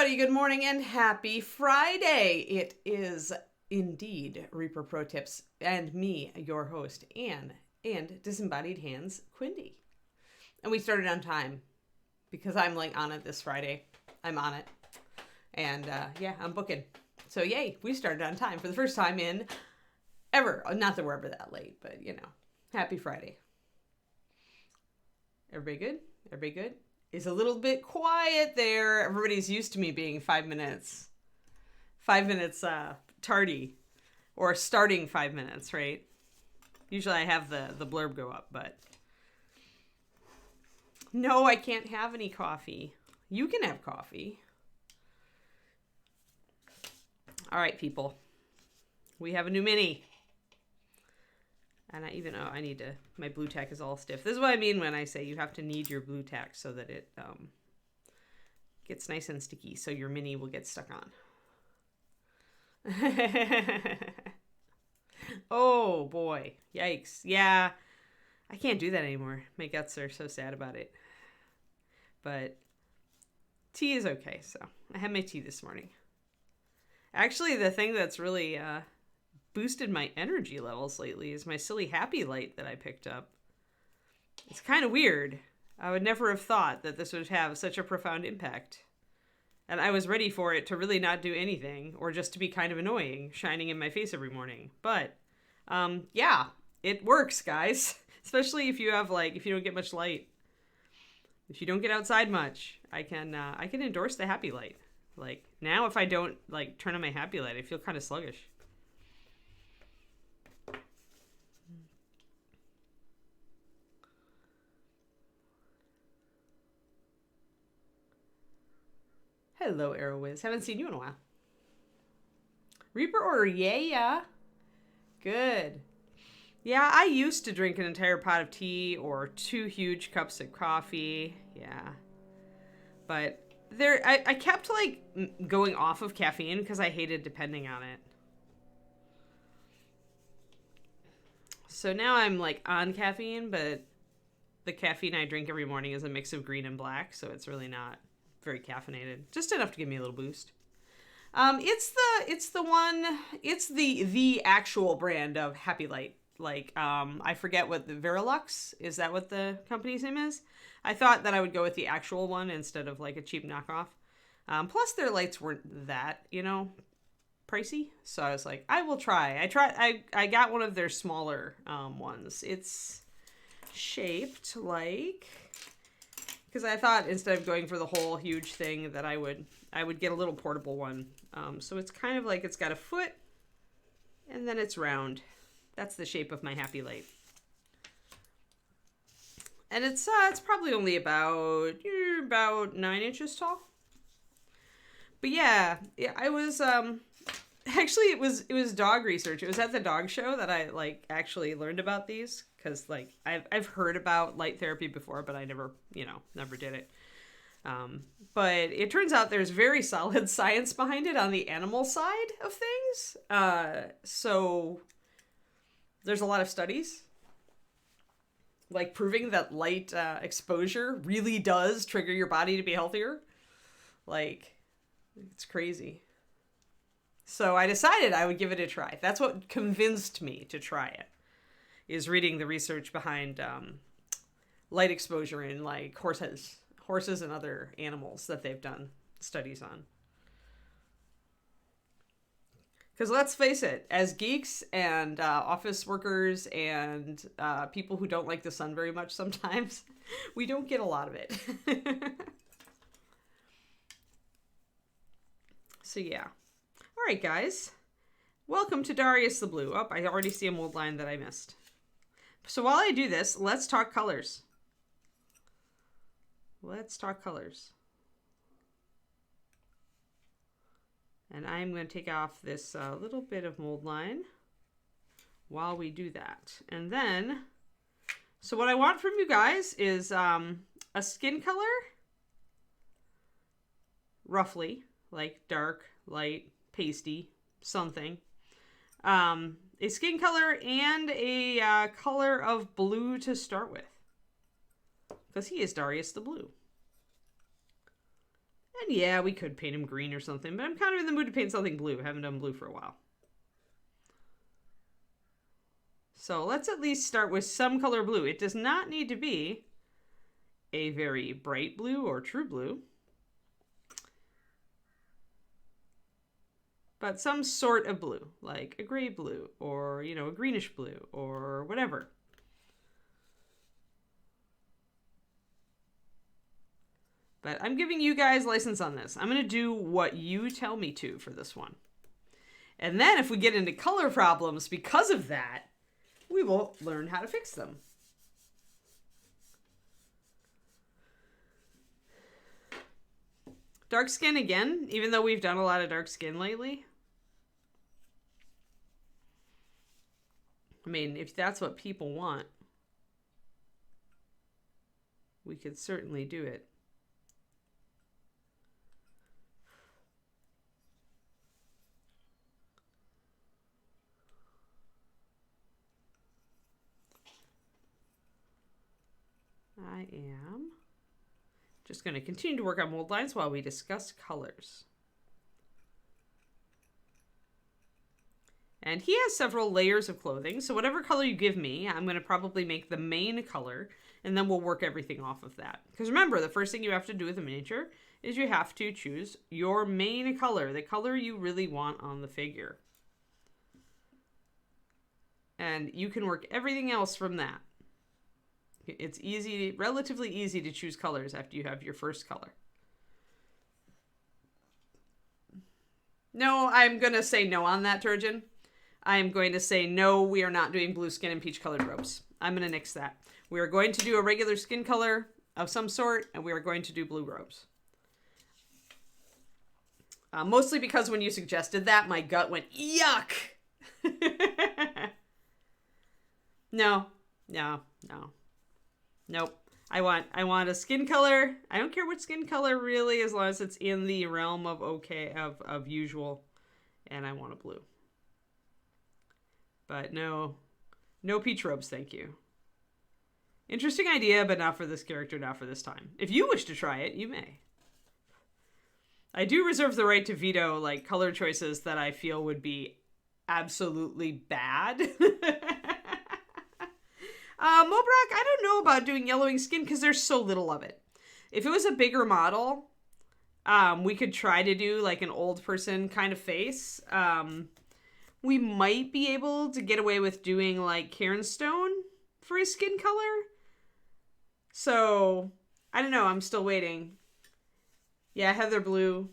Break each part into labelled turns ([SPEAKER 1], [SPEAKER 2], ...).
[SPEAKER 1] everybody, good morning and happy Friday. It is indeed Reaper Pro Tips and me, your host, Anne, and Disembodied Hands, Quindy. And we started on time because I'm like on it this Friday. I'm on it. And yeah, I'm booking. So yay, we started on time for the first time in ever. Not that we're ever that late, but you know, happy Friday. Everybody good? Everybody good? It's a little bit quiet there. Everybody's used to me being 5 minutes tardy, or starting 5 minutes, right? Usually I have the blurb go up, but no, I can't have any coffee. You can have coffee. All right, people. We have a new mini. And even though I need to, my blue tack is all stiff. This is what I mean when I say you have to knead your blue tack so that it gets nice and sticky, so your mini will get stuck on. Oh boy, yikes. Yeah, I can't do that anymore. My guts are so sad about it. But tea is okay, so I had my tea this morning. Actually, the thing that's really boosted my energy levels lately is my silly happy light that I picked up. It's kind of weird. I would never have thought that this would have such a profound impact. And I was ready for it to really not do anything, or just to be kind of annoying, shining in my face every morning. But yeah, it works, guys. Especially if you have if you don't get much light. If you don't get outside much, I can endorse the happy light. Like now, if I don't turn on my happy light, I feel kind of sluggish. Hello, ArrowWiz. Haven't seen you in a while. Reaper order, yeah. Good. Yeah, I used to drink an entire pot of tea or 2 huge cups of coffee. Yeah. But I kept going off of caffeine because I hated depending on it. So now I'm on caffeine, but the caffeine I drink every morning is a mix of green and black, so it's really not very caffeinated. Just enough to give me a little boost. It's the actual brand of Happy Light. I forget what the Verilux, is that what the company's name is? I thought that I would go with the actual one instead of a cheap knockoff. Plus their lights weren't that, pricey. So I was like, I will try. I got one of their smaller ones. It's shaped because I thought instead of going for the whole huge thing that I would get a little portable one. So it's kind of it's got a foot and then it's round. That's the shape of my happy light. And it's probably only about 9 inches tall. But yeah, I was actually it was dog research. It was at the dog show that I actually learned about these, because I've heard about light therapy before, but I never did it. But it turns out there's very solid science behind it on the animal side of things. So there's a lot of studies proving that light exposure really does trigger your body to be healthier. It's crazy. So I decided I would give it a try. That's what convinced me to try it, is reading the research behind light exposure in horses and other animals that they've done studies on. Because let's face it, as geeks and office workers and people who don't like the sun very much sometimes, we don't get a lot of it. So yeah. All right, guys. Welcome to Darius the Blue. Oh, I already see a mold line that I missed. So while I do this, let's talk colors. Let's talk colors. And I'm going to take off this little bit of mold line while we do that. And then, so what I want from you guys is a skin color, roughly, dark, light, pasty, something. A skin color and a color of blue to start with. Because he is Darius the Blue. And yeah, we could paint him green or something, but I'm kind of in the mood to paint something blue. I haven't done blue for a while. So let's at least start with some color blue. It does not need to be a very bright blue or true blue, but some sort of blue, like a gray blue or, you know, a greenish blue or whatever. But I'm giving you guys license on this. I'm going to do what you tell me to for this one. And then if we get into color problems because of that, we will learn how to fix them. Dark skin again, even though we've done a lot of dark skin lately. I mean, if that's what people want, we could certainly do it. I am just going to continue to work on mold lines while we discuss colors. And he has several layers of clothing, so whatever color you give me, I'm going to probably make the main color, and then we'll work everything off of that. Because remember, the first thing you have to do with a miniature is you have to choose your main color, the color you really want on the figure. And you can work everything else from that. It's easy, relatively easy to choose colors after you have your first color. No, I'm going to say no on that, Turgeon. I'm going to say no, we are not doing blue skin and peach colored robes. I'm going to nix that. We are going to do a regular skin color of some sort, and we are going to do blue robes. Mostly because when you suggested that, my gut went, yuck! No. Nope. I want a skin color. I don't care what skin color really, as long as it's in the realm of okay, of usual. And I want a blue. But no peach robes, thank you. Interesting idea, but not for this character, not for this time. If you wish to try it, you may. I do reserve the right to veto like color choices that I feel would be absolutely bad. Mobrock, I don't know about doing yellowing skin because there's so little of it. If it was a bigger model, we could try to do like an old person kind of face. We might be able to get away with doing like Cairnstone for his skin color. So, I don't know. I'm still waiting. Yeah, Heather Blue.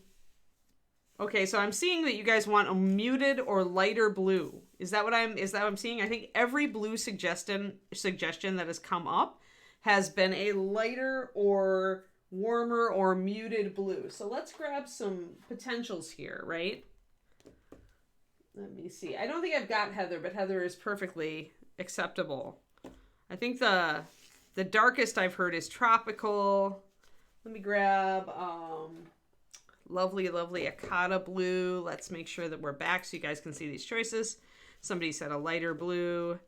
[SPEAKER 1] Okay, so I'm seeing that you guys want a muted or lighter blue. Is that what I'm seeing? I think every blue suggestion that has come up has been a lighter or warmer or muted blue. So let's grab some potentials here, right? Let me see. I don't think I've got Heather, but Heather is perfectly acceptable. I think the darkest I've heard is tropical. Let me grab lovely Akata blue. Let's make sure that we're back so you guys can see these choices. Somebody said a lighter blue.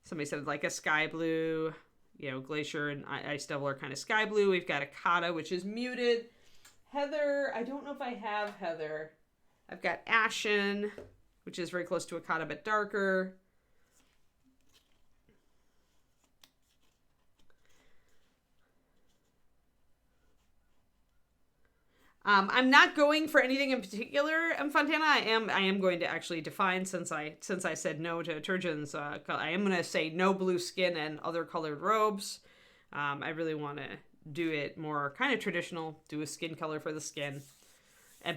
[SPEAKER 1] Somebody said like a sky blue. You know, Glacier and Ice Devil are kind of sky blue. We've got Akata, which is muted. Heather, I don't know if I have Heather. I've got Ashen, which is very close to Akata but darker. I'm not going for anything in particular, Fontana. I am going to actually define, since I said no to Turgeon's, I am going to say no blue skin and other colored robes. I really want to do it more kind of traditional, do a skin color for the skin,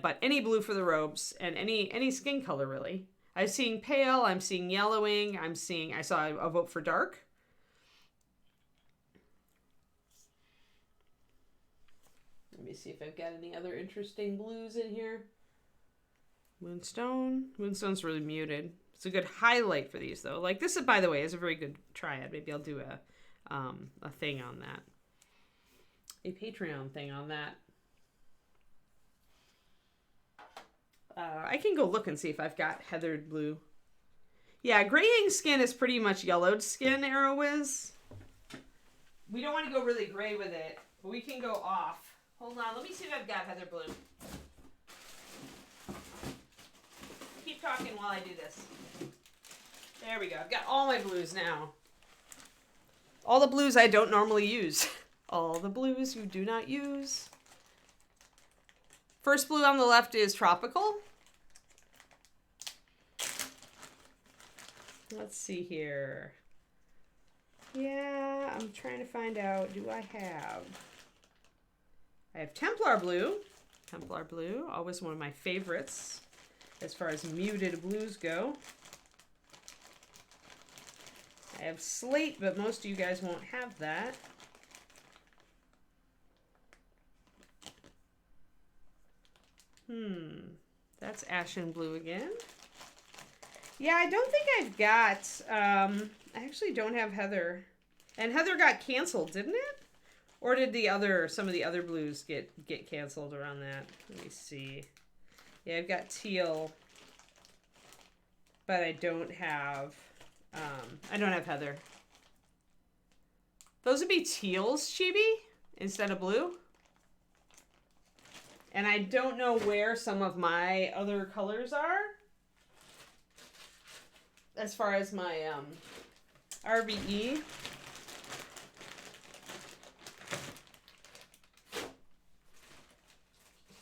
[SPEAKER 1] but any blue for the robes, and any skin color really. I'm seeing pale, I'm seeing yellowing, I saw a vote for dark. Let me see if I've got any other interesting blues in here. Moonstone. Moonstone's really muted. It's a good highlight for these, though. Like, this, by the way, is a very good triad. Maybe I'll do a thing on that. A Patreon thing on that. I can go look and see if I've got heathered blue. Yeah, graying skin is pretty much yellowed skin, ArrowWiz. We don't want to go really gray with it, but we can go off. Hold on, let me see if I've got heather blue. Keep talking while I do this. There we go. I've got all my blues now. All the blues I don't normally use. All the blues you do not use. First blue on the left is tropical. Let's see here. Yeah, I'm trying to find out. Do I have? I have Templar Blue. Templar Blue, always one of my favorites as far as muted blues go. I have Slate, but most of you guys won't have that. That's Ashen Blue again. Yeah, I don't think I've got, I actually don't have Heather. And Heather got canceled, didn't it? Or did some of the other blues get canceled around that? Let me see. Yeah, I've got Teal. But I don't have Heather. Those would be teals, Chibi, instead of blue. And I don't know where some of my other colors are. As far as my RVE.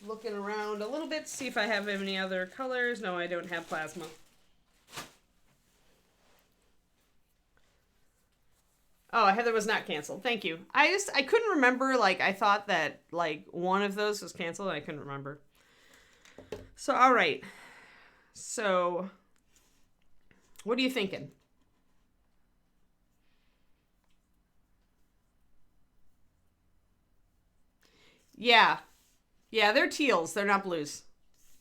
[SPEAKER 1] Looking around a little bit to see if I have any other colors. No, I don't have plasma. Oh, Heather was not canceled. Thank you. I couldn't remember. Like, I thought that, like, one of those was canceled. I couldn't remember. So, all right. So, what are you thinking? Yeah. Yeah, they're teals. They're not blues.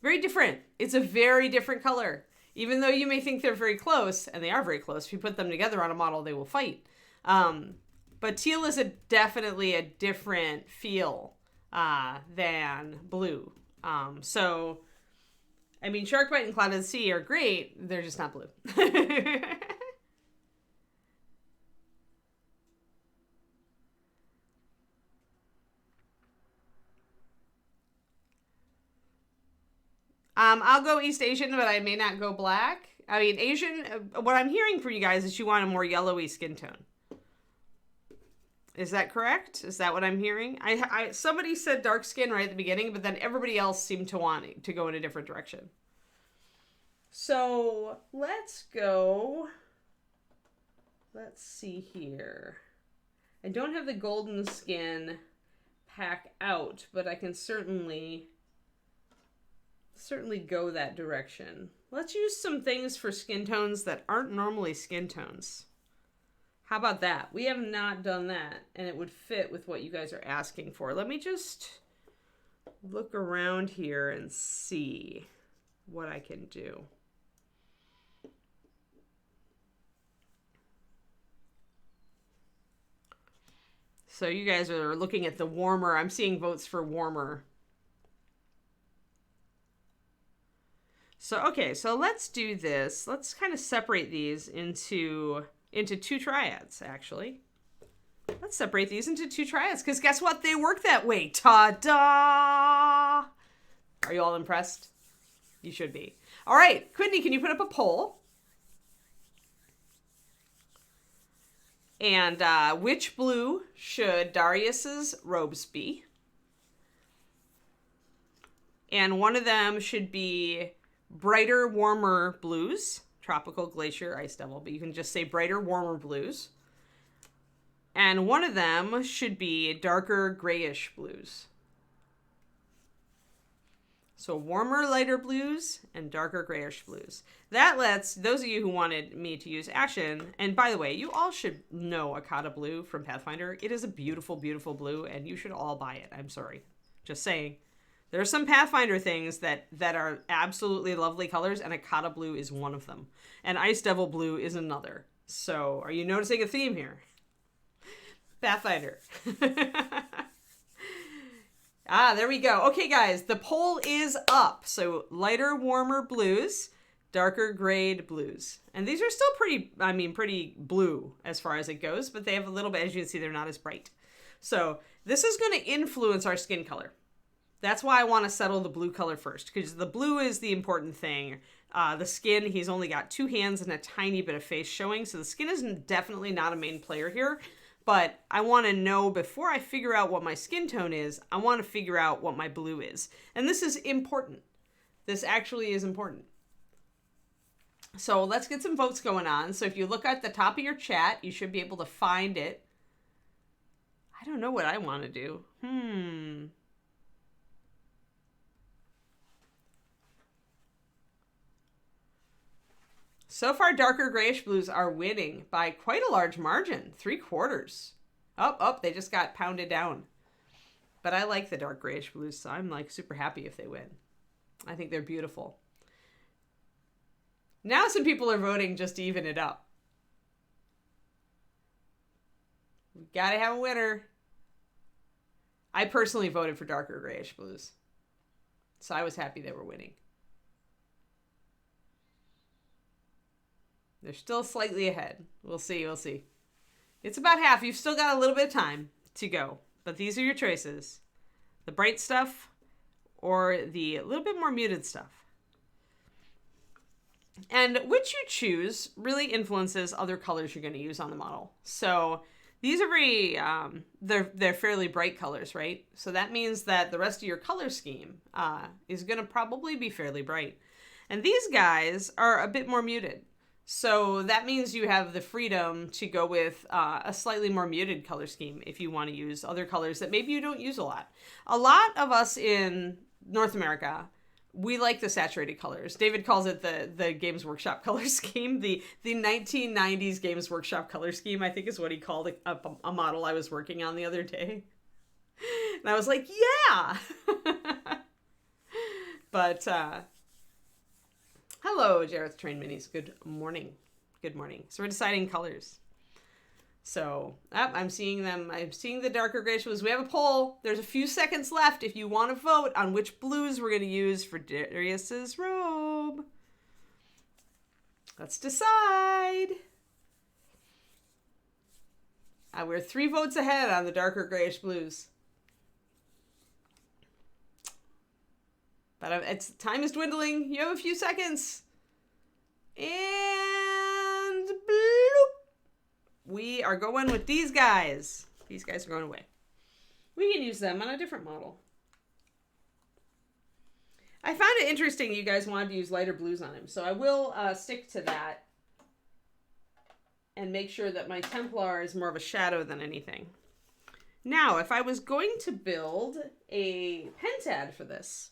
[SPEAKER 1] Very different. It's a very different color. Even though you may think they're very close, and they are very close, if you put them together on a model, they will fight. But teal is definitely a different feel than blue. So, I mean, Sharkbite and Cloud of the Sea are great. They're just not blue. I'll go East Asian, but I may not go black. I mean, Asian, what I'm hearing from you guys is you want a more yellowy skin tone. Is that correct? Is that what I'm hearing? Somebody said dark skin right at the beginning, but then everybody else seemed to want to go in a different direction. So let's go. Let's see here. I don't have the golden skin pack out, but I can certainly go that direction. Let's use some things for skin tones that aren't normally skin tones. How about that? We have not done that, and it would fit with what you guys are asking for. Let me just look around here and see what I can do. So you guys are looking at the warmer. I'm seeing votes for warmer. So, okay, so let's do this. Let's kind of separate these into two triads, actually. Let's separate these into two triads, because guess what? They work that way. Ta-da! Are you all impressed? You should be. All right, Quidney, can you put up a poll? And which blue should Darius's robes be? And one of them should be brighter, warmer blues. Tropical, Glacier, Ice Devil, but you can just say brighter, warmer blues. And one of them should be darker, grayish blues. So warmer, lighter blues and darker, grayish blues. That lets those of you who wanted me to use Ashen, and by the way, you all should know Akata Blue from Pathfinder. It is a beautiful, beautiful blue, and you should all buy it. I'm sorry. Just saying. There are some Pathfinder things that are absolutely lovely colors, and Akata Blue is one of them. And Ice Devil Blue is another. So, are you noticing a theme here? Pathfinder. There we go. Okay, guys, the poll is up. So, lighter, warmer blues, darker grayed blues. And these are still pretty blue as far as it goes, but they have a little bit, as you can see, they're not as bright. So this is going to influence our skin color. That's why I want to settle the blue color first, because the blue is the important thing. The skin, he's only got 2 hands and a tiny bit of face showing, so the skin is definitely not a main player here. But I want to know, before I figure out what my skin tone is, I want to figure out what my blue is. And this is important. This actually is important. So let's get some votes going on. So if you look at the top of your chat, you should be able to find it. I don't know what I want to do. So far, darker grayish blues are winning by quite a large margin, 3/4. Oh, they just got pounded down. But I like the dark grayish blues, so I'm like super happy if they win. I think they're beautiful. Now some people are voting just to even it up. We gotta have a winner. I personally voted for darker grayish blues, so I was happy they were winning. They're still slightly ahead. We'll see. It's about half. You've still got a little bit of time to go. But these are your choices. The bright stuff or the little bit more muted stuff. And which you choose really influences other colors you're going to use on the model. So these are very, they're fairly bright colors, right? So that means that the rest of your color scheme is going to probably be fairly bright. And these guys are a bit more muted. So that means you have the freedom to go with a slightly more muted color scheme if you want to use other colors that maybe you don't use a lot. A lot of us in North America, we like the saturated colors. David calls it the Games Workshop color scheme. The 1990s Games Workshop color scheme, I think, is what he called a model I was working on the other day. And I was like, yeah! But... hello, Jareth Train Minis. Good morning. Good morning. So we're deciding colors. So I'm seeing them. I'm seeing the darker grayish blues. We have a poll. There's a few seconds left if you want to vote on which blues we're going to use for Darius's robe. Let's decide. We're 3 votes ahead on the darker grayish blues. But time is dwindling. You have a few seconds. And bloop. We are going with these guys. These guys are going away. We can use them on a different model. I found it interesting you guys wanted to use lighter blues on him. So I will stick to that. And make sure that my Templar is more of a shadow than anything. Now, if I was going to build a pentad for this...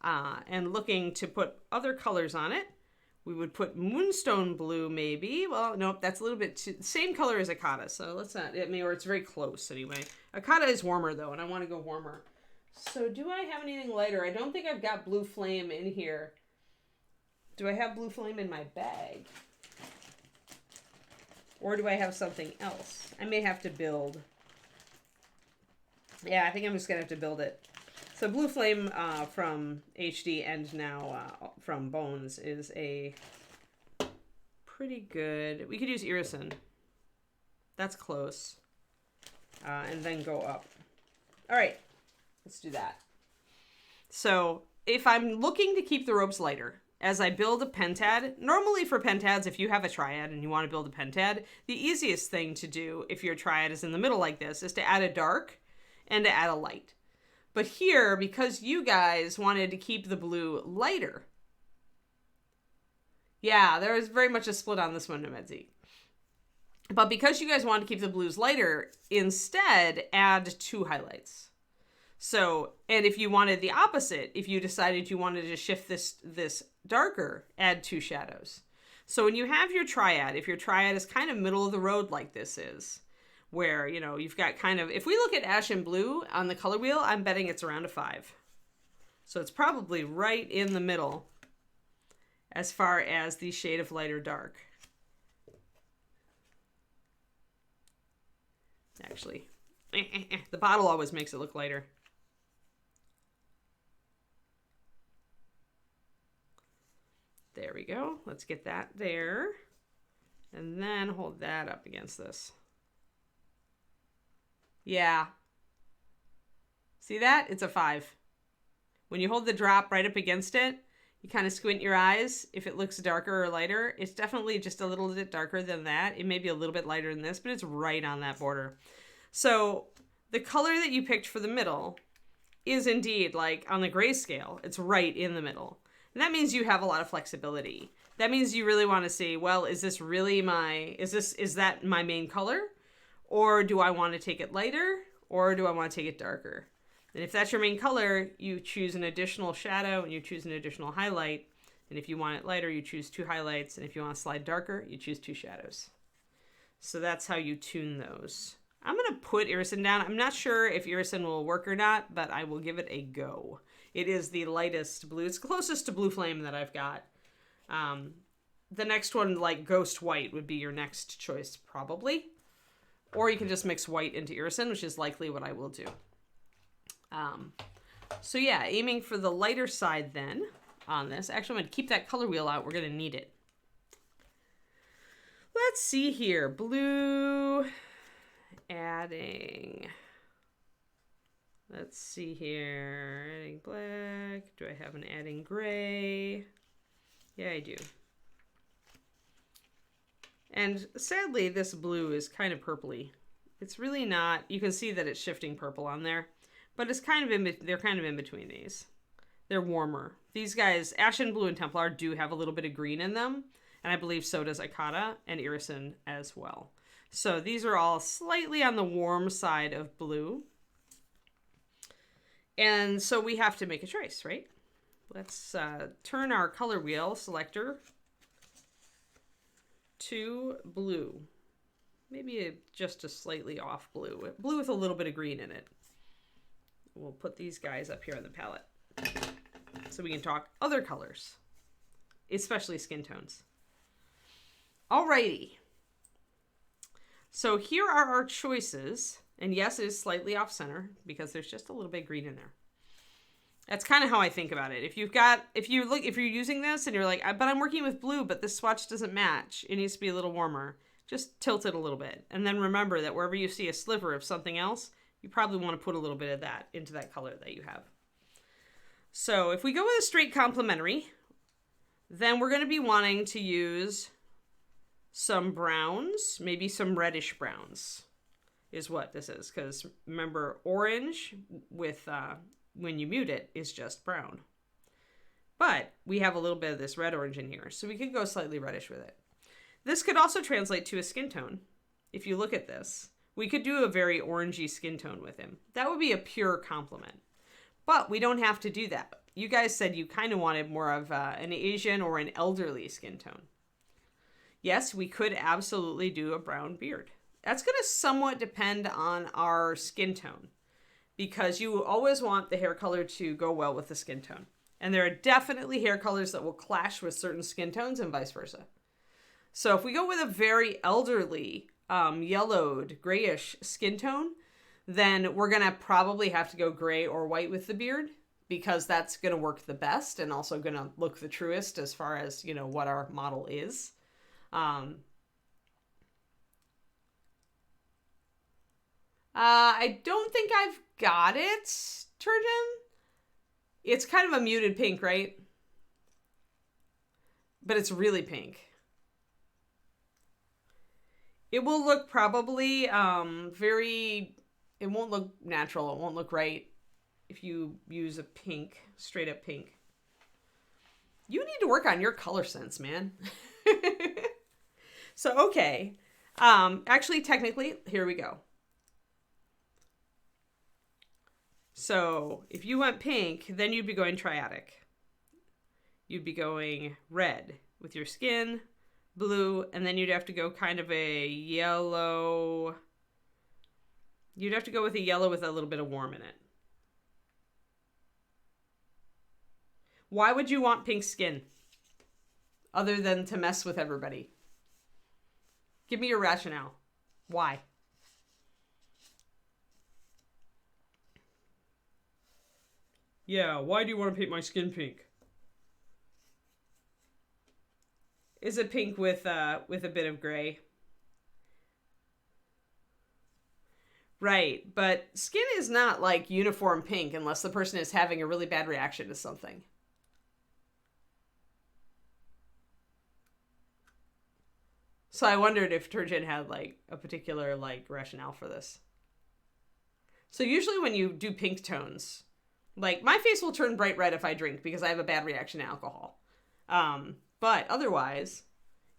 [SPEAKER 1] and looking to put other colors on it, we would put Moonstone Blue maybe. Well, nope, that's a little bit too... same color as Akata, so let's not... or it's very close anyway. Akata is warmer, though, and I want to go warmer. So do I have anything lighter? I don't think I've got Blue Flame in here. Do I have Blue Flame in my bag? Or do I have something else? I may have to build... yeah, I think I'm just going to have to build it. So Blue Flame from HD and now from Bones is a pretty good... we could use Irison. That's close. And then go up. All right, let's do that. So if I'm looking to keep the robes lighter, as I build a pentad, normally for pentads, if you have a triad and you want to build a pentad, the easiest thing to do if your triad is in the middle like this is to add a dark and to add a light. But here, because you guys wanted to keep the blue lighter, yeah, there was very much a split on this one, Nemedzi. But because you guys wanted to keep the blues lighter, instead add 2 highlights. So, and if you wanted the opposite, if you decided you wanted to shift this darker, add 2 shadows. So when you have your triad, if your triad is kind of middle of the road like this is, where, you know, you've got kind of... if we look at Ash and Blue on the color wheel, I'm betting it's around a 5. So it's probably right in the middle as far as the shade of light or dark. Actually, the bottle always makes it look lighter. There we go. Let's get that there. And then hold that up against this. Yeah, See that? It's a 5. When you hold the drop right up against it, you kind of squint your eyes. If it looks darker or lighter, it's definitely just a little bit darker than that. It may be a little bit lighter than this, but it's right on that border. So the color that you picked for the middle is indeed, like on the grayscale, it's right in the middle. And that means you have a lot of flexibility. That means you really want to see, well, is this really is that my main color? Or do I want to take it lighter? Or do I want to take it darker? And if that's your main color, you choose an additional shadow and you choose an additional highlight. And if you want it lighter, you choose 2 highlights. And if you want to slide darker, you choose 2 shadows. So that's how you tune those. I'm going to put Irisin down. I'm not sure if Irisin will work or not, but I will give it a go. It is the lightest blue. It's closest to Blue Flame that I've got. The next one, like Ghost White, would be your next choice, probably. Or you can just mix white into Irisin, which is likely what I will do. So yeah, aiming for the lighter side then on this. Actually, I'm going to keep that color wheel out. We're going to need it. Let's see here. Blue, adding. Let's see here. Adding black. Do I have an adding gray? Yeah, I do. And sadly, this blue is kind of purpley. It's really not. You can see that it's shifting purple on there. But it's kind of they're kind of in between these. They're warmer. These guys, Ashen Blue and Templar, do have a little bit of green in them. And I believe so does Ikata and Irisin as well. So these are all slightly on the warm side of blue. And so we have to make a choice, right? Let's turn our color wheel selector to blue. Maybe just a slightly off blue. Blue with a little bit of green in it. We'll put these guys up here on the palette so we can talk other colors, especially skin tones. Alrighty. So here are our choices. And yes, it is slightly off center because there's just a little bit of green in there. That's kind of how I think about it. If you're using this and you're like, but I'm working with blue, but this swatch doesn't match. It needs to be a little warmer. Just tilt it a little bit. And then remember that wherever you see a sliver of something else, you probably want to put a little bit of that into that color that you have. So if we go with a straight complementary, then we're going to be wanting to use some browns, maybe some reddish browns is what this is. Because remember, orange with when you mute it is just brown. But we have a little bit of this red orange in here, so we could go slightly reddish with it. This could also translate to a skin tone. If you look at this, we could do a very orangey skin tone with him. That would be a pure compliment. But we don't have to do that. You guys said you kind of wanted more of an Asian or an elderly skin tone. Yes, we could absolutely do a brown beard. That's going to somewhat depend on our skin tone, because you always want the hair color to go well with the skin tone. And there are definitely hair colors that will clash with certain skin tones and vice versa. So if we go with a very elderly, yellowed, grayish skin tone, then we're going to probably have to go gray or white with the beard, because that's going to work the best and also going to look the truest as far as, you know, what our model is. I don't think I've got it, Turgeon. It's kind of a muted pink, right? But it's really pink. It will look probably it won't look natural. It won't look right if you use a pink, straight up pink. You need to work on your color sense, man. So, okay. Actually, technically, here we go. So, if you went pink, then you'd be going triadic. You'd be going red with your skin, blue, and then you'd have to go kind of a yellow. You'd have to go with a yellow with a little bit of warm in it. Why would you want pink skin? Other than to mess with everybody. Give me your rationale. Why? Yeah, why do you want to paint my skin pink? Is it pink with a bit of gray? Right, but skin is not like uniform pink unless the person is having a really bad reaction to something. So I wondered if Turgeon had like a particular like rationale for this. So usually when you do pink tones, like my face will turn bright red if I drink because I have a bad reaction to alcohol. But otherwise,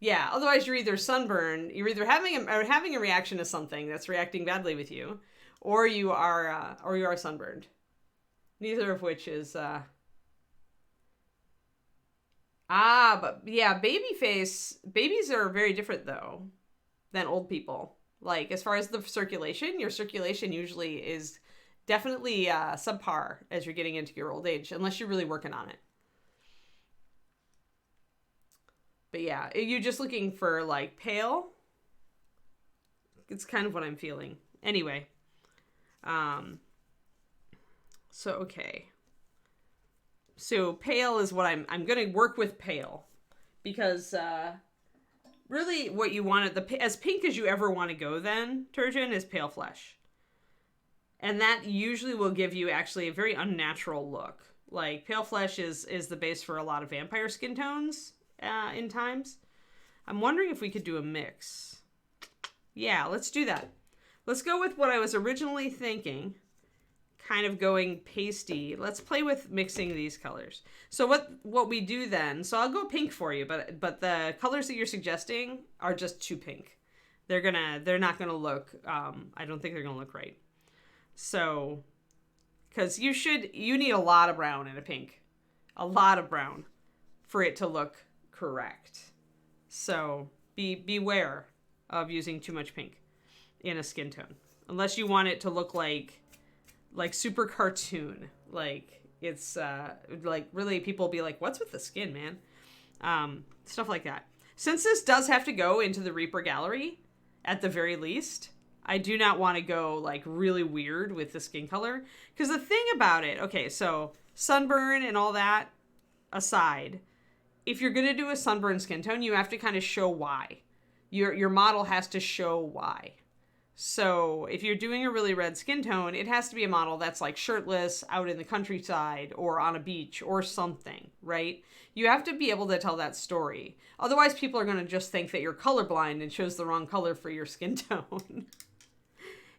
[SPEAKER 1] yeah, otherwise you're either sunburned, you're either having a reaction to something that's reacting badly with you, or you are sunburned. Neither of which is but yeah, babies are very different though than old people. Like as far as the circulation, your circulation usually is definitely subpar as you're getting into your old age, unless you're really working on it. But yeah, you're just looking for like pale. It's kind of what I'm feeling. Anyway, so okay. So pale is what I'm going to work with pale because really what you want as pink as you ever want to go then, Turgeon, is pale flesh. And that usually will give you actually a very unnatural look. Like pale flesh is the base for a lot of vampire skin tones in times. I'm wondering if we could do a mix. Yeah, let's do that. Let's go with what I was originally thinking. Kind of going pasty. Let's play with mixing these colors. So what we do then, so I'll go pink for you, but the colors that you're suggesting are just too pink. They're not gonna look, I don't think they're gonna look right. So, because you need a lot of brown in a pink. A lot of brown for it to look correct. So beware of using too much pink in a skin tone. Unless you want it to look like super cartoon, like it's like really people be like, what's with the skin, man? Stuff like that. Since this does have to go into the Reaper gallery at the very least, I do not want to go like really weird with the skin color, because the thing about it, okay, so sunburn and all that aside, if you're gonna do a sunburn skin tone, you have to kind of show why. Your model has to show why. So if you're doing a really red skin tone, it has to be a model that's like shirtless out in the countryside or on a beach or something, right? You have to be able to tell that story. Otherwise, people are going to just think that you're colorblind and chose the wrong color for your skin tone.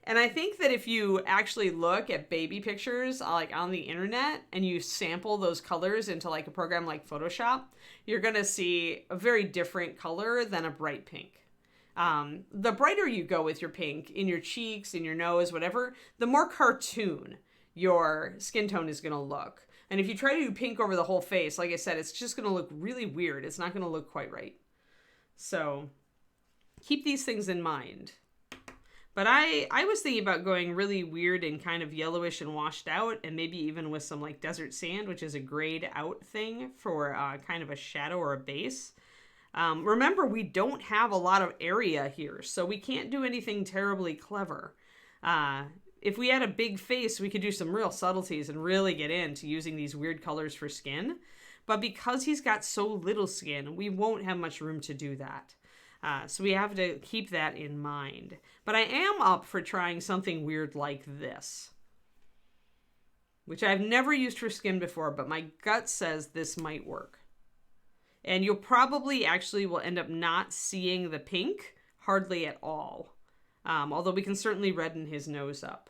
[SPEAKER 1] And I think that if you actually look at baby pictures like on the internet and you sample those colors into like a program like Photoshop, you're going to see a very different color than a bright pink. The brighter you go with your pink in your cheeks, in your nose, whatever, the more cartoon your skin tone is going to look. And if you try to do pink over the whole face, like I said, it's just going to look really weird. It's not going to look quite right. So keep these things in mind. But I was thinking about going really weird and kind of yellowish and washed out, and maybe even with some like desert sand, which is a grayed out thing for kind of a shadow or a base. Remember, we don't have a lot of area here, so we can't do anything terribly clever. If we had a big face, we could do some real subtleties and really get into using these weird colors for skin. But because he's got so little skin, we won't have much room to do that. So we have to keep that in mind. But I am up for trying something weird like this, which I've never used for skin before, but my gut says this might work. And you'll probably actually will end up not seeing the pink hardly at all. Although we can certainly redden his nose up.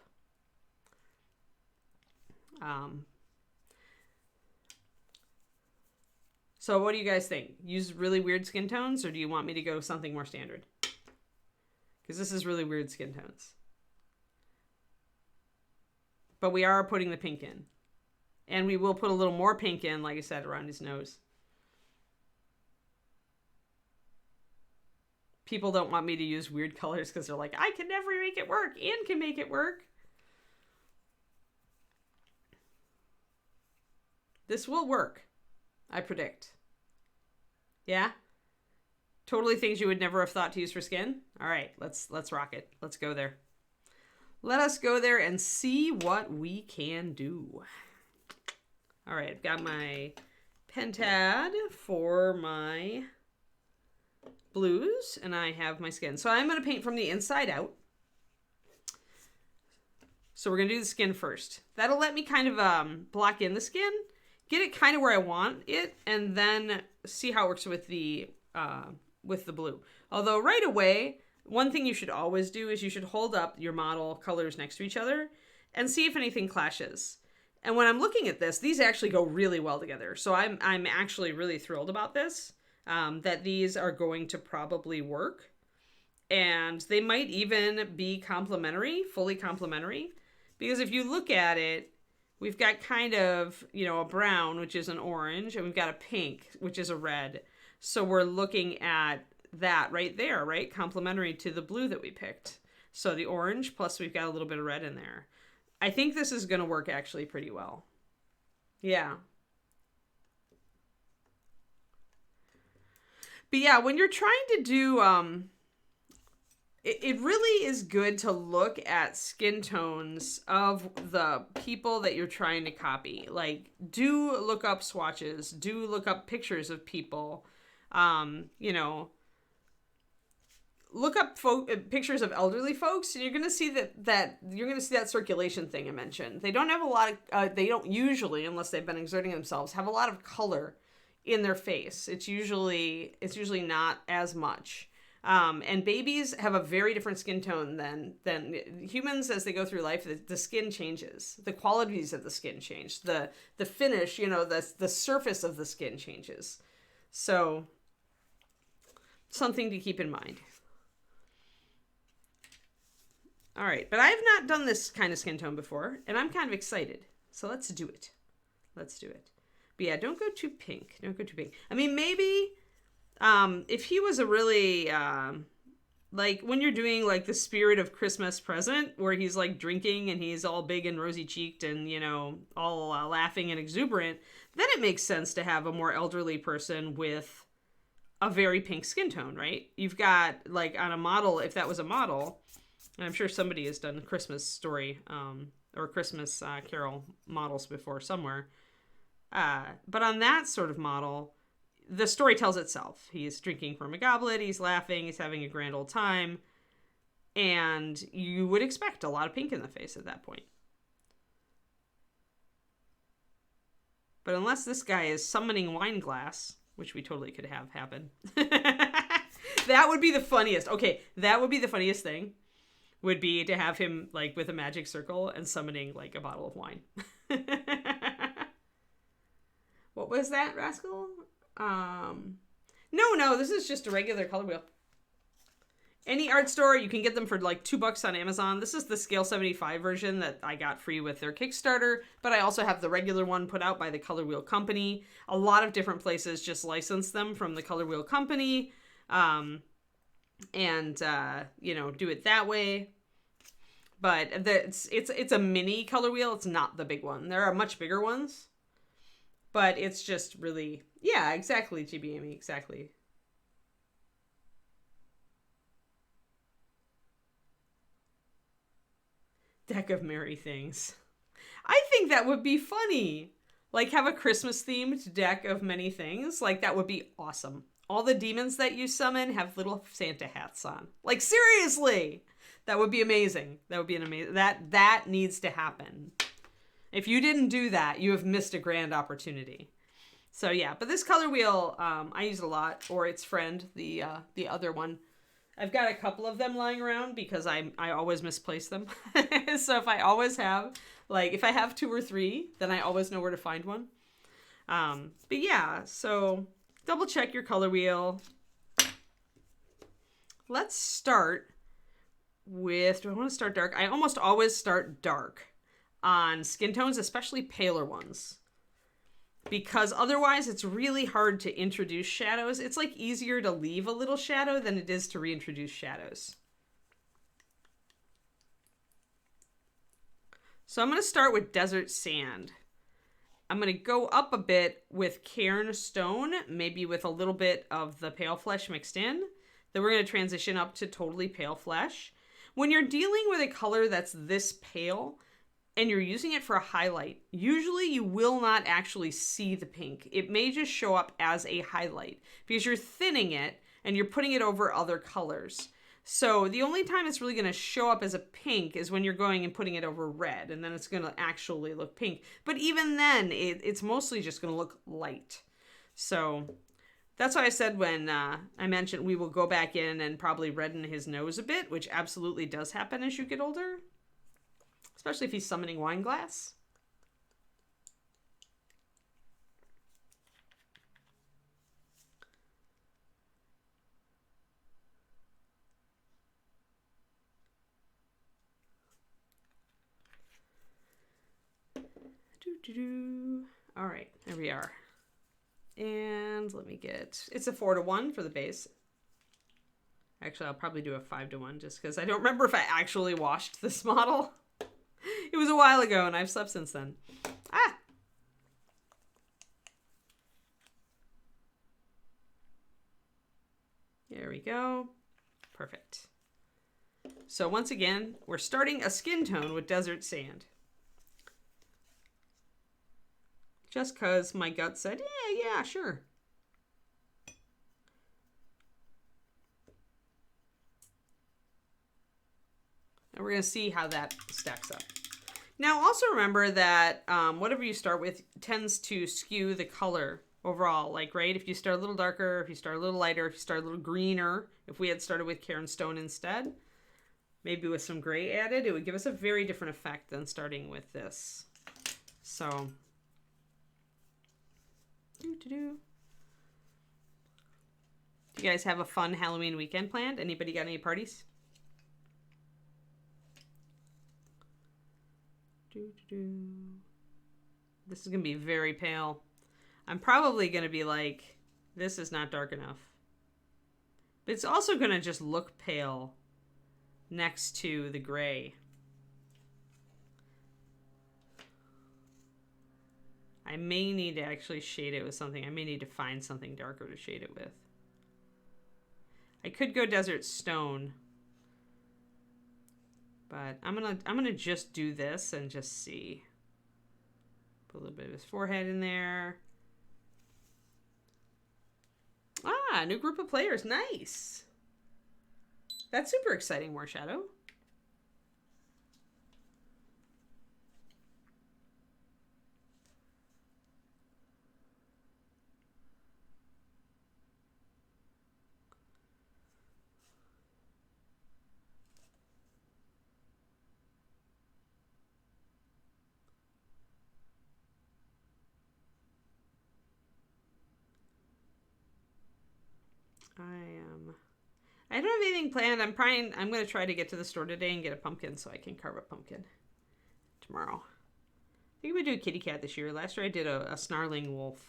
[SPEAKER 1] So what do you guys think? Use really weird skin tones, or do you want me to go something more standard? Because this is really weird skin tones. But we are putting the pink in. And we will put a little more pink in, like I said, around his nose. People don't want me to use weird colors because they're like, I can never make it work. Ian can make it work. This will work, I predict. Yeah? Totally things you would never have thought to use for skin? All right, let's rock it. Let's go there. Let us go there and see what we can do. All right, I've got my Pentad for my blues, and I have my skin. So I'm going to paint from the inside out. So we're going to do the skin first. That'll let me kind of block in the skin, get it kind of where I want it, and then see how it works with the blue. Although right away, one thing you should always do is you should hold up your model colors next to each other and see if anything clashes. And when I'm looking at this, these actually go really well together. So I'm actually really thrilled about this, that these are going to probably work. And they might even be complementary, fully complementary. Because if you look at it, we've got kind of, a brown, which is an orange, and we've got a pink, which is a red. So we're looking at that right there, right? Complementary to the blue that we picked. So the orange, plus we've got a little bit of red in there. I think this is going to work actually pretty well. Yeah. But yeah, when you're trying to do, it really is good to look at skin tones of the people that you're trying to copy. Like, do look up swatches, do look up pictures of people, look up pictures of elderly folks, and you're going to see that circulation thing I mentioned. They don't have a lot of, they don't usually, unless they've been exerting themselves, have a lot of color in their face. It's usually not as much. And babies have a very different skin tone than humans as they go through life. The skin changes. The qualities of the skin change. The finish, the surface of the skin changes. So, something to keep in mind. All right, but I have not done this kind of skin tone before, and I'm kind of excited. So let's do it. But yeah, don't go too pink. I mean, maybe... if he was a really, like when you're doing like the Spirit of Christmas Present, where he's like drinking and he's all big and rosy cheeked and, all laughing and exuberant, then it makes sense to have a more elderly person with a very pink skin tone, right? You've got like on a model, if that was a model, and I'm sure somebody has done Christmas story, or Christmas Carol models before somewhere. But on that sort of model, the story tells itself. He's drinking from a goblet, he's laughing, he's having a grand old time, and you would expect a lot of pink in the face at that point. But unless this guy is summoning wine glass, which we totally could have happen, that would be the funniest. Okay, that would be the funniest thing, would be to have him like with a magic circle and summoning like a bottle of wine. What was that, Rascal? No, this is just a regular color wheel. Any art store, you can get them for like $2 on Amazon. This is the Scale 75 version that I got free with their Kickstarter, but I also have the regular one put out by the Color Wheel Company. A lot of different places just license them from the Color Wheel Company, and do it that way. But it's a mini color wheel. It's not the big one. There are much bigger ones, but it's just really, yeah, exactly, GB Amy, exactly. Deck of merry things. I think that would be funny. Like, have a Christmas themed deck of many things. Like, that would be awesome. All the demons that you summon have little Santa hats on. Like, seriously! That would be amazing. That would be an amazing... That needs to happen. If you didn't do that, you have missed a grand opportunity. So, yeah. But this color wheel, I use a lot. Or its friend, the other one. I've got a couple of them lying around because I always misplace them. So if I always have, like, if I have 2 or 3, then I always know where to find one. But yeah, so double check your color wheel. Let's start with, do I want to start dark? I almost always start dark on skin tones, especially paler ones. Because otherwise it's really hard to introduce shadows. It's like easier to leave a little shadow than it is to reintroduce shadows. So I'm going to start with Desert Sand. I'm going to go up a bit with Cairn Stone, maybe with a little bit of the Pale Flesh mixed in. Then we're going to transition up to Totally Pale Flesh. When you're dealing with a color that's this pale, and you're using it for a highlight, usually you will not actually see the pink. It may just show up as a highlight because you're thinning it and you're putting it over other colors. So the only time it's really going to show up as a pink is when you're going and putting it over red, and then it's going to actually look pink. But even then, it's mostly just going to look light. So that's why I said when I mentioned we will go back in and probably redden his nose a bit, which absolutely does happen as you get older. Especially if he's summoning wine glass. All right, there we are. And let me get, it's a 4-to-1 for the base. Actually, I'll probably do a 5-to-1 just because I don't remember if I actually washed this model. It was a while ago and I've slept since then. Ah! There we go. Perfect. So once again, we're starting a skin tone with desert sand. Just because my gut said, yeah, sure. And we're going to see how that stacks up. Now, also remember that whatever you start with tends to skew the color overall. Like, right, if you start a little darker, if you start a little lighter, if you start a little greener, if we had started with Cairn Stone instead, maybe with some gray added, it would give us a very different effect than starting with this. So... Do you guys have a fun Halloween weekend planned? Anybody got any parties? This is going to be very pale. I'm probably going to be like, this is not dark enough. But it's also going to just look pale next to the gray. I may need to actually shade it with something. I may need to find something darker to shade it with. I could go Desert Stone. But I'm gonna just do this and just see. Put a little bit of his forehead in there. Ah, new group of players. Nice. That's super exciting, More Shadow. I don't have anything planned. I'm going to try to get to the store today and get a pumpkin so I can carve a pumpkin tomorrow. I think we do a kitty cat this year. Last year I did a snarling wolf.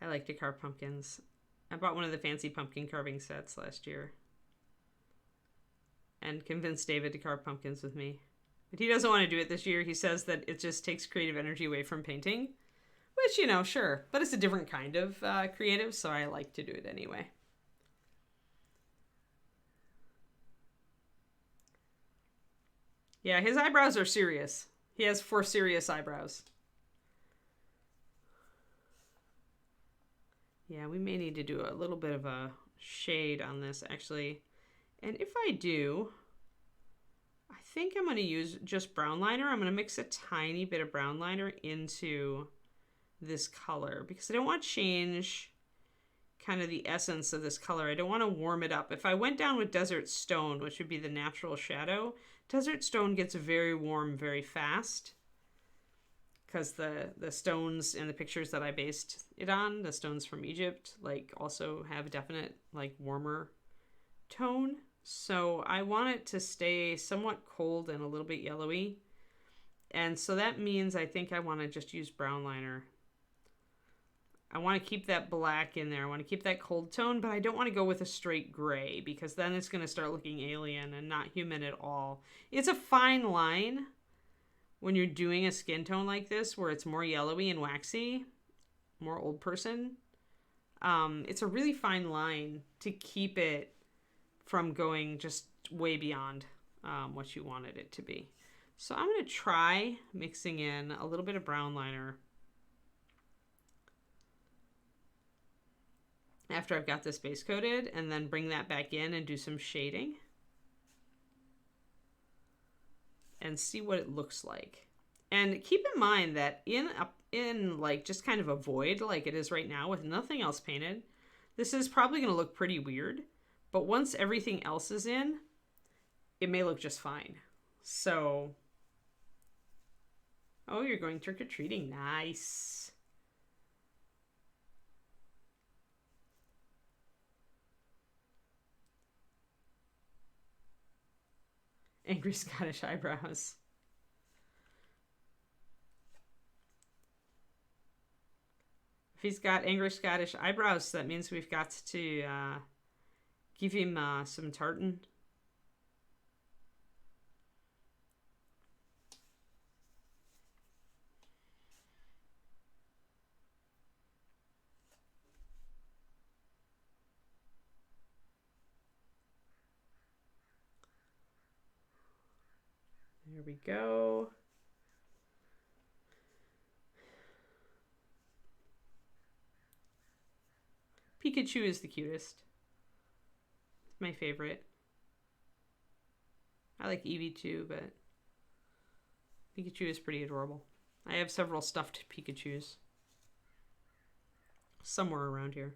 [SPEAKER 1] I like to carve pumpkins. I bought one of the fancy pumpkin carving sets last year. And convinced David to carve pumpkins with me. But he doesn't want to do it this year. He says that it just takes creative energy away from painting. Which, you know, sure. But it's a different kind of creative, so I like to do it anyway. Yeah, his eyebrows are serious. He has 4 serious eyebrows. Yeah, we may need to do a little bit of a shade on this, actually. And if I do, I think I'm going to use just brown liner. I'm going to mix a tiny bit of brown liner into this color because I don't want to change kind of the essence of this color. I don't want to warm it up. If I went down with Desert Stone, which would be the natural shadow, Desert Stone gets very warm very fast. Because the stones in the pictures that I based it on, the stones from Egypt, like also have a definite like warmer tone. So I want it to stay somewhat cold and a little bit yellowy. And so that means I think I want to just use brown liner. I want to keep that black in there. I want to keep that cold tone, but I don't want to go with a straight gray because then it's going to start looking alien and not human at all. It's a fine line when you're doing a skin tone like this where it's more yellowy and waxy, more old person. It's a really fine line to keep it from going just way beyond what you wanted it to be. So I'm going to try mixing in a little bit of brown liner after I've got this base coated, and then bring that back in and do some shading and see what it looks like. And keep in mind that in like just kind of a void like it is right now with nothing else painted, this is probably going to look pretty weird, but once everything else is in, it may look just fine. So, oh, you're going trick-or-treating. Nice. Angry Scottish eyebrows. If he's got angry Scottish eyebrows, that means we've got to give him some tartan. There we go. Pikachu is the cutest. My favorite. I like Eevee too, but Pikachu is pretty adorable. I have several stuffed Pikachus somewhere around here.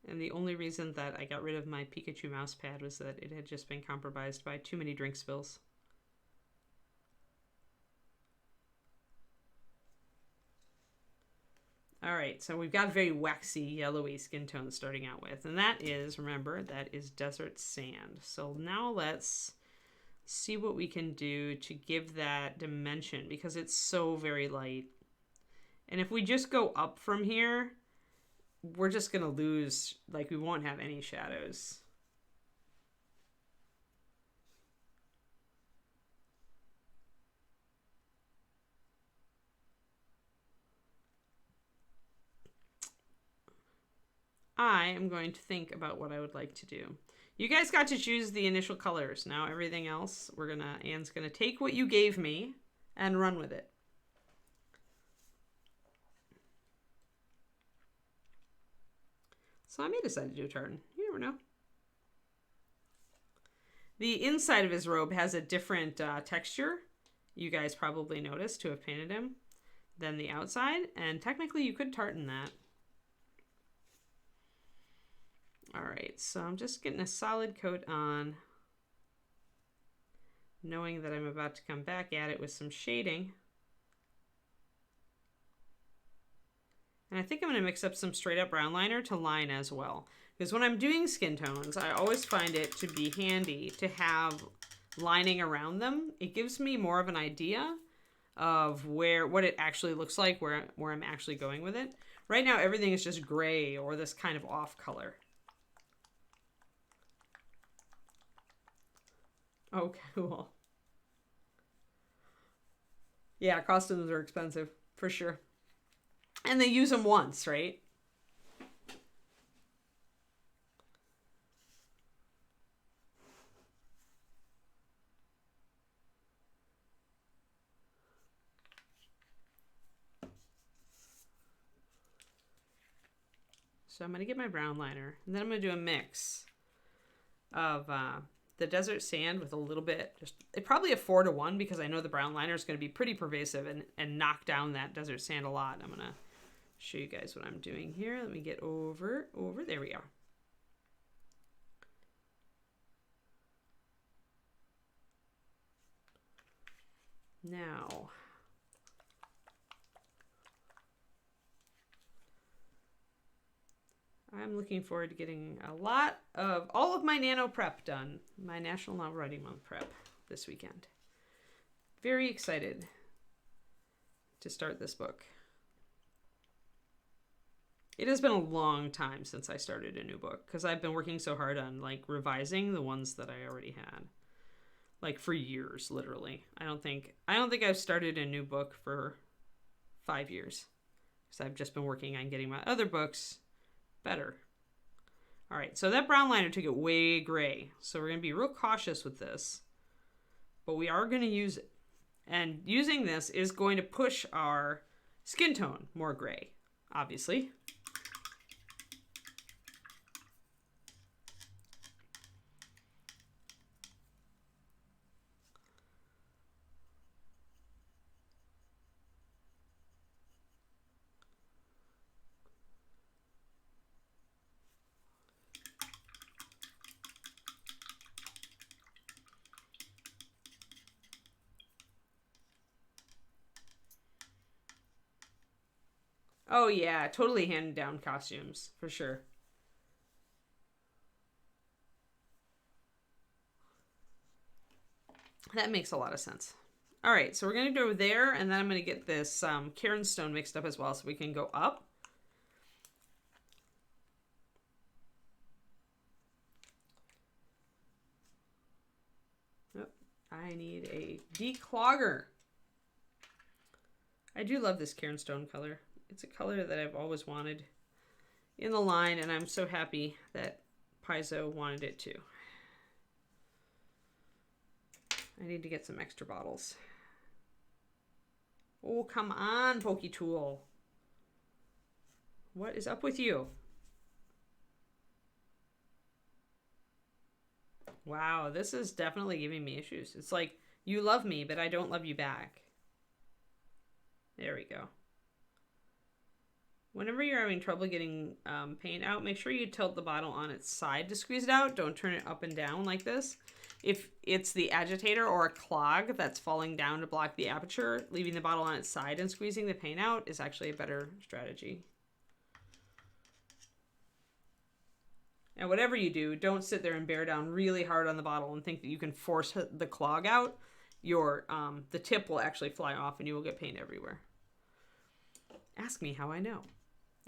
[SPEAKER 1] And the only reason that I got rid of my Pikachu mouse pad was that it had just been compromised by too many drink spills. All right, so we've got a very waxy, yellowy skin tone starting out with. And that is, remember, that is desert sand. So now let's see what we can do to give that dimension, because it's so very light. And if we just go up from here, we're just going to lose, like, we won't have any shadows. I am going to think about what I would like to do. You guys got to choose the initial colors. Now everything else, Anne's gonna take what you gave me and run with it. So I may decide to do a tartan. You never know. The inside of his robe has a different texture. You guys probably noticed to have painted him than the outside, and technically you could tartan that. All right, so I'm just getting a solid coat on, knowing that I'm about to come back at it with some shading. And I think I'm going to mix up some straight up brown liner to line as well. Because when I'm doing skin tones, I always find it to be handy to have lining around them. It gives me more of an idea of what it actually looks like, where I'm actually going with it. Right now, everything is just gray or this kind of off color. Oh, cool. Yeah, costumes are expensive, for sure. And they use them once, right? So I'm going to get my brown liner, and then I'm going to do a mix of the desert sand with a little bit, probably a 4-to-1, because I know the brown liner is going to be pretty pervasive and knock down that desert sand a lot. I'm going to show you guys what I'm doing here. Let me get over, there we are. Now, I'm looking forward to getting all of my nano prep done, my National Novel Writing Month prep this weekend. Very excited to start this book. It has been a long time since I started a new book, because I've been working so hard on like revising the ones that I already had, like for years, literally. I don't think I've started a new book for 5 years. because I've just been working on getting my other books better. All right, so that brown liner took it way gray. So we're going to be real cautious with this, but we are going to use it. And using this is going to push our skin tone more gray, obviously. Oh yeah, totally hand down costumes, for sure. That makes a lot of sense. All right, so we're going to go there, and then I'm going to get this Cairn stone mixed up as well so we can go up. Oh, I need a declogger. I do love this Cairn stone color. It's a color that I've always wanted in the line, and I'm so happy that Paizo wanted it too. I need to get some extra bottles. Oh, come on, Pokey Tool. What is up with you? Wow, this is definitely giving me issues. It's like, you love me, but I don't love you back. There we go. Whenever you're having trouble getting paint out, make sure you tilt the bottle on its side to squeeze it out. Don't turn it up and down like this. If it's the agitator or a clog that's falling down to block the aperture, leaving the bottle on its side and squeezing the paint out is actually a better strategy. And whatever you do, don't sit there and bear down really hard on the bottle and think that you can force the clog out. The tip will actually fly off and you will get paint everywhere. Ask me how I know.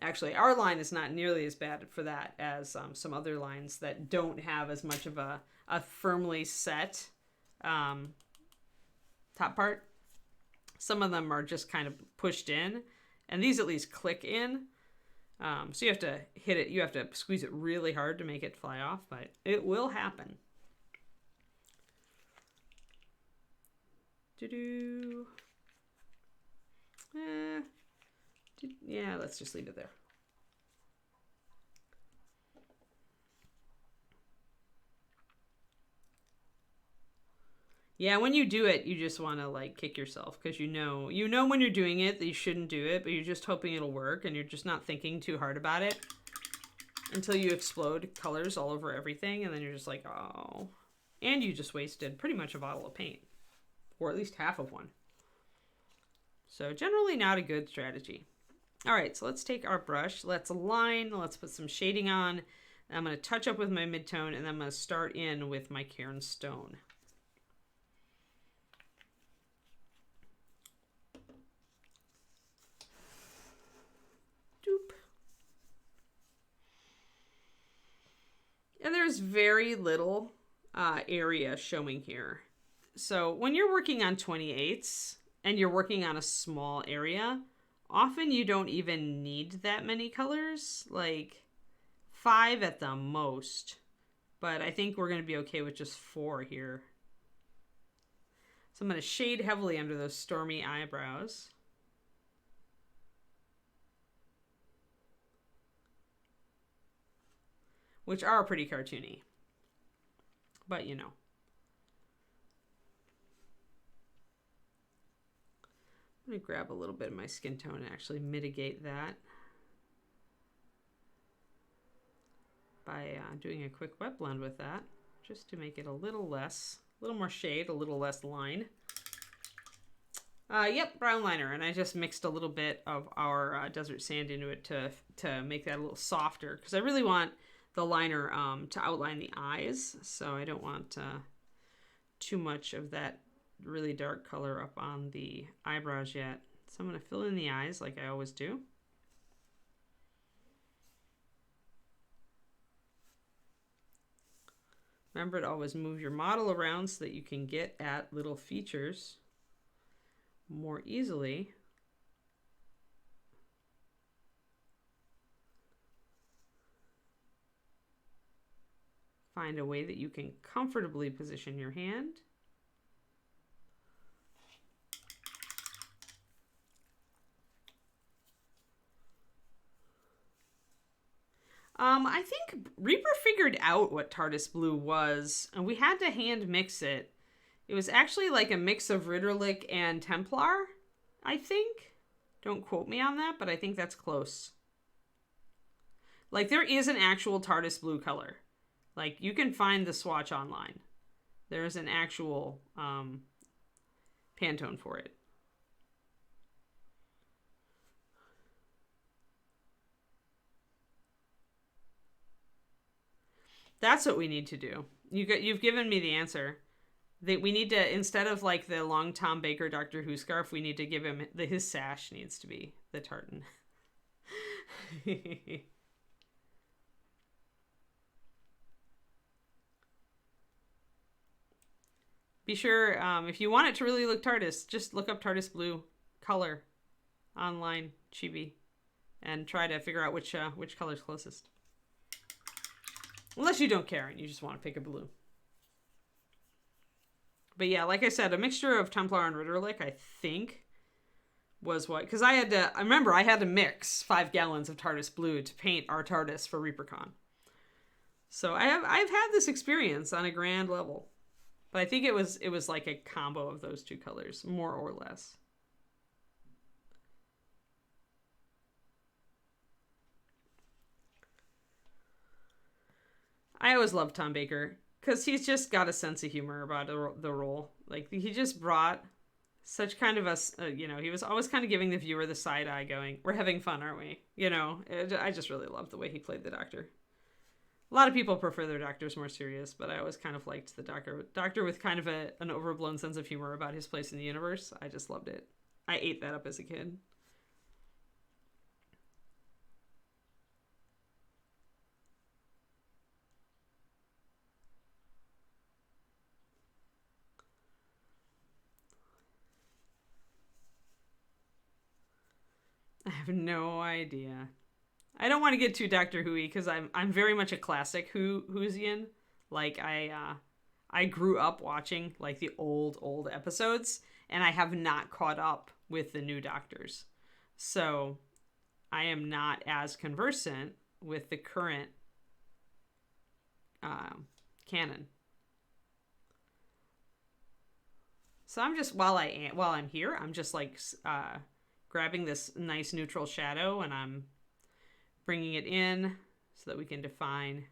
[SPEAKER 1] Actually, our line is not nearly as bad for that as some other lines that don't have as much of a firmly set top part. Some of them are just kind of pushed in, and these at least click in. So you have to hit it, you have to squeeze it really hard to make it fly off, but it will happen. Yeah, let's just leave it there. Yeah, when you do it, you just want to like kick yourself because you know when you're doing it that you shouldn't do it, but you're just hoping it'll work and you're just not thinking too hard about it until you explode colors all over everything, and then you're just like, oh. And you just wasted pretty much a bottle of paint, or at least half of one. So generally not a good strategy. All right, so let's take our brush, let's align, let's put some shading on. I'm going to touch up with my midtone, and then I'm going to start in with my Cairn stone. Doop. And there's very little area showing here. So when you're working on 28s and you're working on a small area, often you don't even need that many colors, like 5 at the most. But I think we're going to be okay with just 4 here. So I'm going to shade heavily under those stormy eyebrows. Which are pretty cartoony. But you know. I'm going to grab a little bit of my skin tone and actually mitigate that by doing a quick wet blend with that, just to make it a little more shade, a little less line. Yep, brown liner, and I just mixed a little bit of our desert sand into it to make that a little softer, because I really want the liner to outline the eyes, so I don't want too much of that really dark color up on the eyebrows yet. So I'm going to fill in the eyes like I always do. Remember to always move your model around so that you can get at little features more easily. find a way that you can comfortably position your hand. I think Reaper figured out what TARDIS Blue was, and we had to hand mix it. It was actually like a mix of Ritterlich and Templar, I think. Don't quote me on that, but I think that's close. Like, there is an actual TARDIS Blue color. Like, you can find the swatch online. There is an actual Pantone for it. That's what we need to do. You've given me the answer. That we need to, instead of like the long Tom Baker Doctor Who scarf, we need to give him his sash needs to be the tartan. Be sure, if you want it to really look TARDIS, just look up TARDIS Blue color online, Chibi, and try to figure out which color's closest. Unless you don't care and you just want to pick a blue. But yeah, like I said, a mixture of Templar and Ritterlich, I think, was what... Because I remember I had to mix 5 gallons of TARDIS Blue to paint our TARDIS for ReaperCon. So I've had this experience on a grand level. But I think it was like a combo of those two colors, more or less. I always loved Tom Baker because he's just got a sense of humor about the role. Like, he just brought such kind of he was always kind of giving the viewer the side eye going, we're having fun, aren't we? I just really loved the way he played the Doctor. A lot of people prefer their doctors more serious, but I always kind of liked the Doctor with kind of an overblown sense of humor about his place in the universe. I just loved it. I ate that up as a kid. I have no idea. I don't want to get too Doctor Who-y because I'm very much a classic Whoosian. Like, I grew up watching like the old episodes, and I have not caught up with the new Doctors. So I am not as conversant with the current canon. So I'm just while I'm here, I'm just like grabbing this nice neutral shadow, and I'm bringing it in so that we can define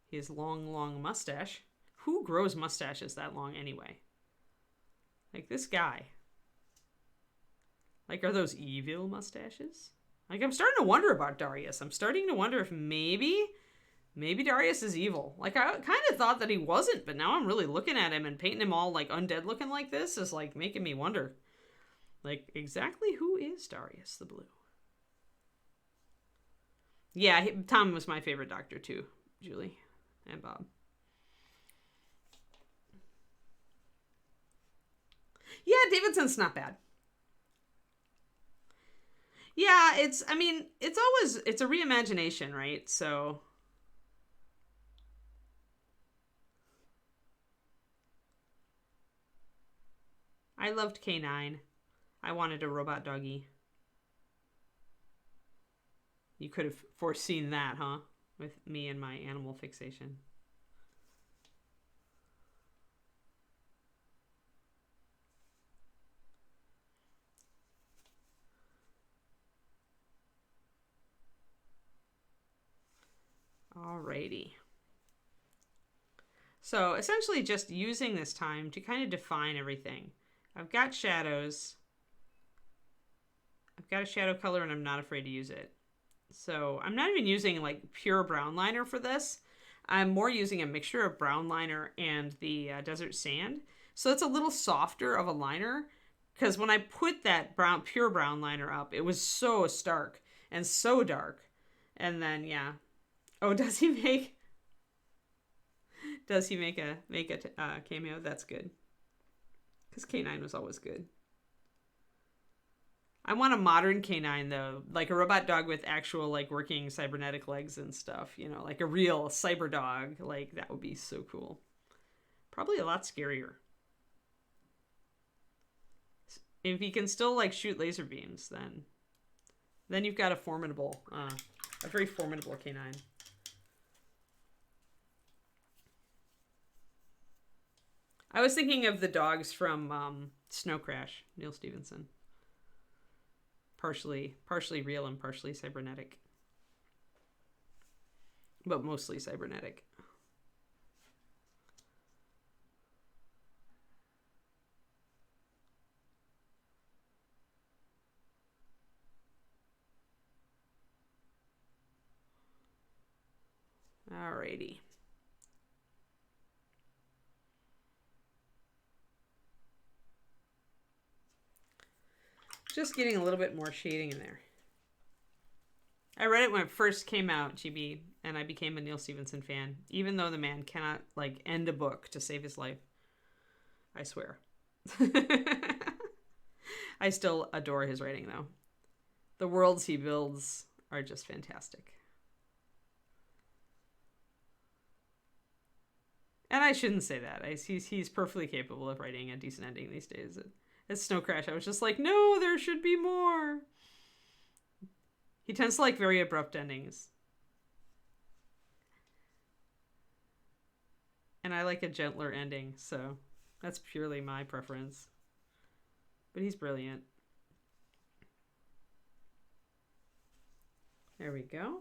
[SPEAKER 1] his long mustache. Who grows mustaches that long anyway? Like, this guy. Like, are those evil mustaches? Like, I'm starting to wonder about Darius. I'm starting to wonder if maybe Darius is evil. Like, I kind of thought that he wasn't, but now I'm really looking at him and painting him all, like, undead looking like this is, like, making me wonder. Like, exactly who is Darius the Blue? Yeah, Tom was my favorite Doctor, too. Julie and Bob. Yeah, Davidson's not bad. Yeah, it's a reimagination, right? So... I loved K9. I wanted a robot doggy. You could have foreseen that, huh? With me and my animal fixation. Alrighty. So essentially just using this time to kind of define everything. I've got shadows. I've got a shadow color and I'm not afraid to use it. So I'm not even using like pure brown liner for this. I'm more using a mixture of brown liner and the desert sand. So it's a little softer of a liner because when I put that pure brown liner up, it was so stark and so dark. And then, yeah. Oh, does he make a cameo? That's good. Because K9 was always good. I want a modern canine, though. Like a robot dog with actual, like, working cybernetic legs and stuff. You know, like a real cyber dog. Like, that would be so cool. Probably a lot scarier. If he can still, like, shoot laser beams, then you've got a very formidable canine. I was thinking of the dogs from Snow Crash, Neil Stephenson. Partially real and partially cybernetic. But mostly cybernetic. Alrighty. Just getting a little bit more shading in there. I read it when it first came out, GB, and I became a Neil Stephenson fan, even though the man cannot, like, end a book to save his life. I swear. I still adore his writing, though. The worlds he builds are just fantastic. And I shouldn't say that. He's perfectly capable of writing a decent ending these days. At Snow Crash, I was just like, no, there should be more. He tends to like very abrupt endings. And I like a gentler ending, so that's purely my preference. But he's brilliant. There we go.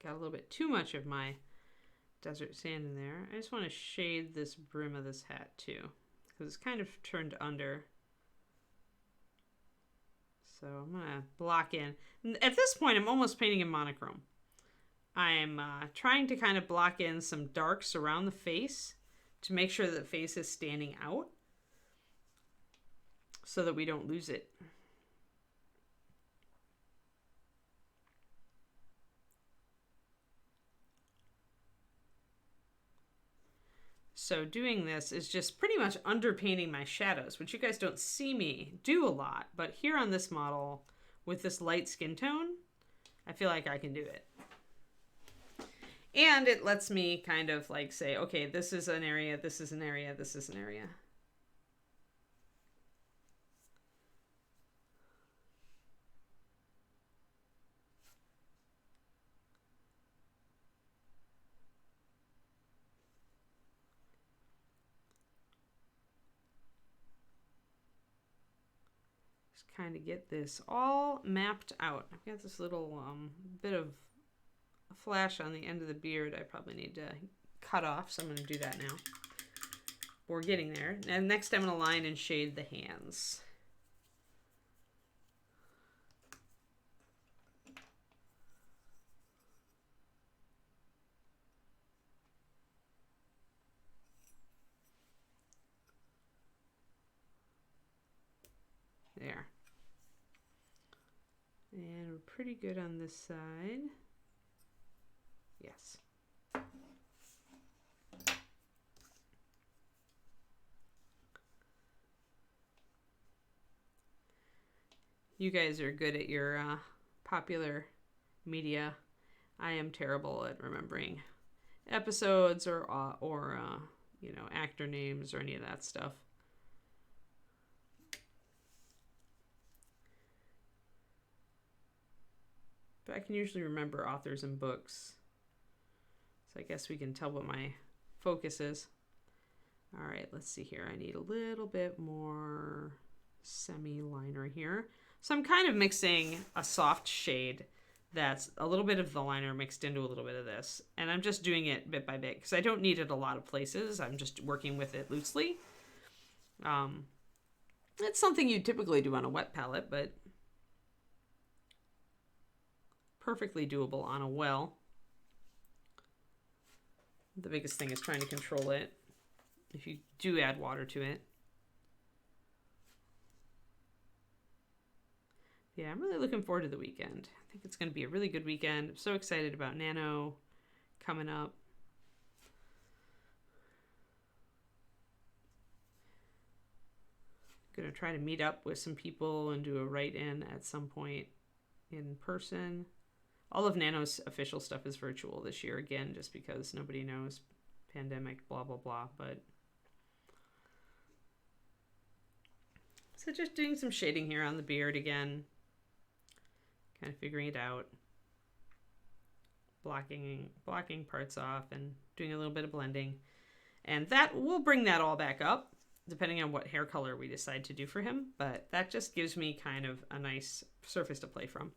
[SPEAKER 1] Got a little bit too much of my desert sand in there. I just want to shade this brim of this hat too, because it's kind of turned under. So I'm going to block in. At this point, I'm almost painting in monochrome. I'm trying to kind of block in some darks around the face to make sure that the face is standing out so that we don't lose it. So doing this is just pretty much underpainting my shadows, which you guys don't see me do a lot. But here on this model, with this light skin tone, I feel like I can do it. And it lets me kind of like say, okay, this is an area, this is an area, this is an area. Kind of get this all mapped out. I've got this little bit of flash on the end of the beard I probably need to cut off, so I'm going to do that now. We're getting there. And next I'm going to line and shade the hands. There. And we're pretty good on this side. Yes. You guys are good at your popular media. I am terrible at remembering episodes or you know, actor names or any of that stuff. But I can usually remember authors and books. So I guess we can tell what my focus is. All right, let's see here. I need a little bit more semi-liner here. So I'm kind of mixing a soft shade that's a little bit of the liner mixed into a little bit of this. And I'm just doing it bit by bit because I don't need it a lot of places. I'm just working with it loosely. It's something you typically do on a wet palette, but perfectly doable on a well. The biggest thing is trying to control it if you do add water to it. Yeah, I'm really looking forward to the weekend. I think it's going to be a really good weekend. I'm so excited about Nano coming up. I'm going to try to meet up with some people and do a write-in at some point in person. All of Nano's official stuff is virtual this year, again, just because nobody knows, pandemic, blah, blah, blah. But so just doing some shading here on the beard again. Kind of figuring it out. Blocking parts off and doing a little bit of blending. And that will bring that all back up, depending on what hair color we decide to do for him. But that just gives me kind of a nice surface to play from.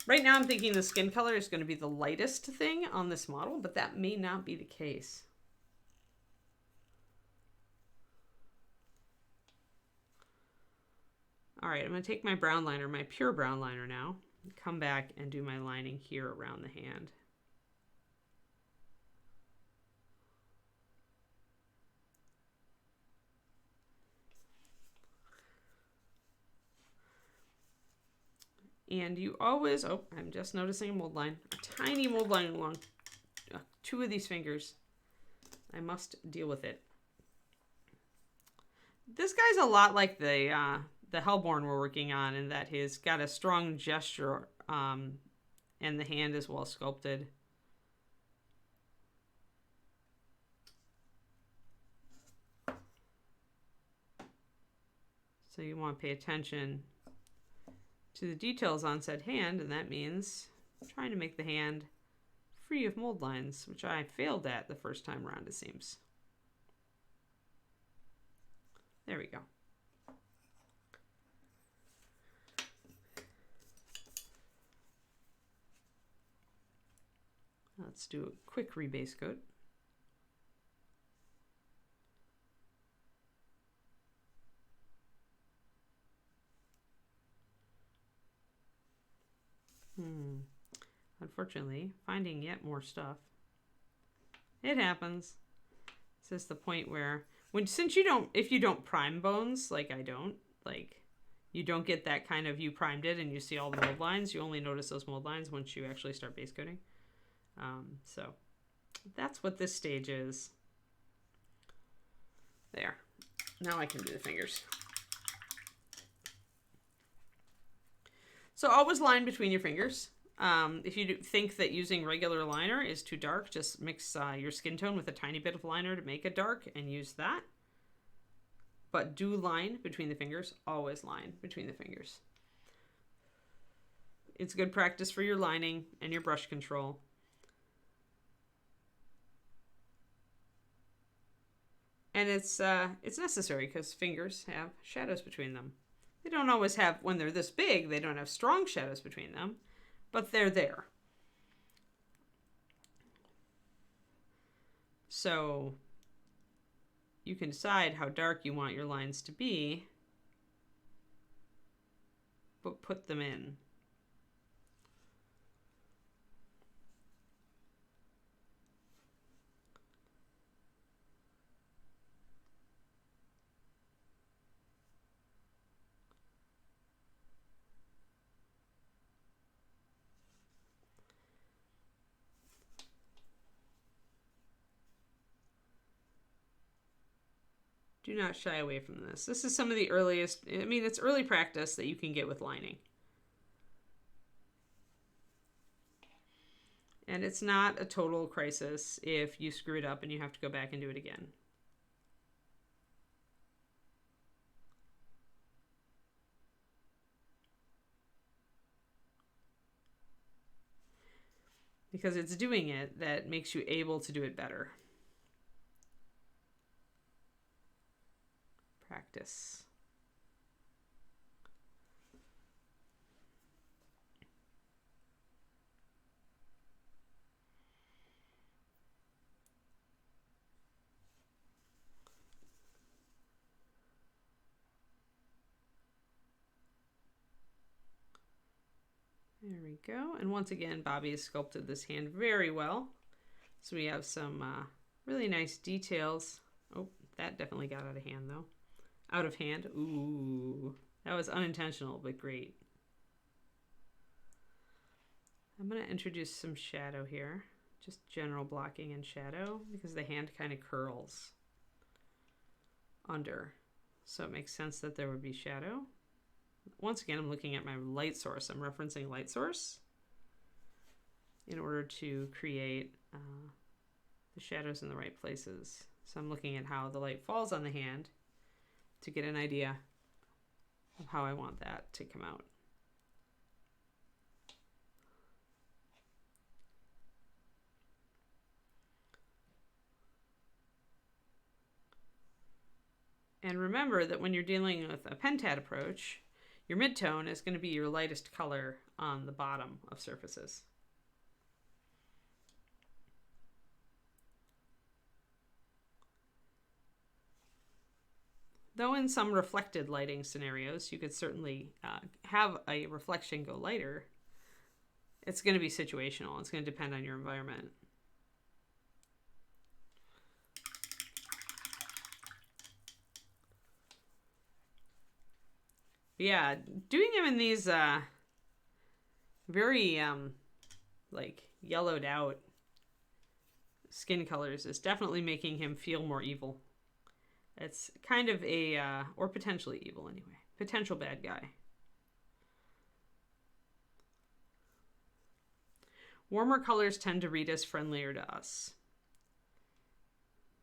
[SPEAKER 1] Right now I'm thinking the skin color is going to be the lightest thing on this model, but that may not be the case. All right, I'm going to take my brown liner, my pure brown liner now, and come back and do my lining here around the hand. And you always, oh, I'm just noticing a mold line, a tiny mold line along 2 of these fingers. I must deal with it. This guy's a lot like the Hellborn we're working on, in that he's got a strong gesture, and the hand is well sculpted. So you want to pay attention to the details on said hand, and that means trying to make the hand free of mold lines, which I failed at the first time around, it seems. There we go. Let's do a quick rebase coat. Unfortunately, finding yet more stuff. It happens. This is the point where, if you don't prime bones, like I don't, like you don't get that kind of, you primed it and you see all the mold lines. You only notice those mold lines once you actually start base coating. So that's what this stage is. There. Now I can do the fingers. So always line between your fingers. If you think that using regular liner is too dark, just mix your skin tone with a tiny bit of liner to make it dark and use that. But do line between the fingers. Always line between the fingers. It's good practice for your lining and your brush control. And it's necessary because fingers have shadows between them. They don't always have, when they're this big, they don't have strong shadows between them, but they're there. So you can decide how dark you want your lines to be, but put them in. Do not shy away from this. This is some of the earliest, I mean, it's early practice that you can get with lining. And it's not a total crisis if you screw it up and you have to go back and do it again. Because it's doing it that makes you able to do it better. Practice. There we go. And once again, Bobby has sculpted this hand very well. So we have some really nice details. Oh, that definitely got out of hand though. Out of hand. Ooh, that was unintentional, but great. I'm going to introduce some shadow here. Just general blocking and shadow because the hand kind of curls under. So it makes sense that there would be shadow. Once again, I'm looking at my light source. I'm referencing light source in order to create the shadows in the right places. So I'm looking at how the light falls on the hand to get an idea of how I want that to come out. And remember that when you're dealing with a pentat approach, your midtone is going to be your lightest color on the bottom of surfaces. Though in some reflected lighting scenarios, you could certainly have a reflection go lighter. It's going to be situational. It's going to depend on your environment. Yeah, doing him in these very like yellowed out skin colors is definitely making him feel more evil. It's kind of a, or potentially evil anyway, potential bad guy. Warmer colors tend to read as friendlier to us.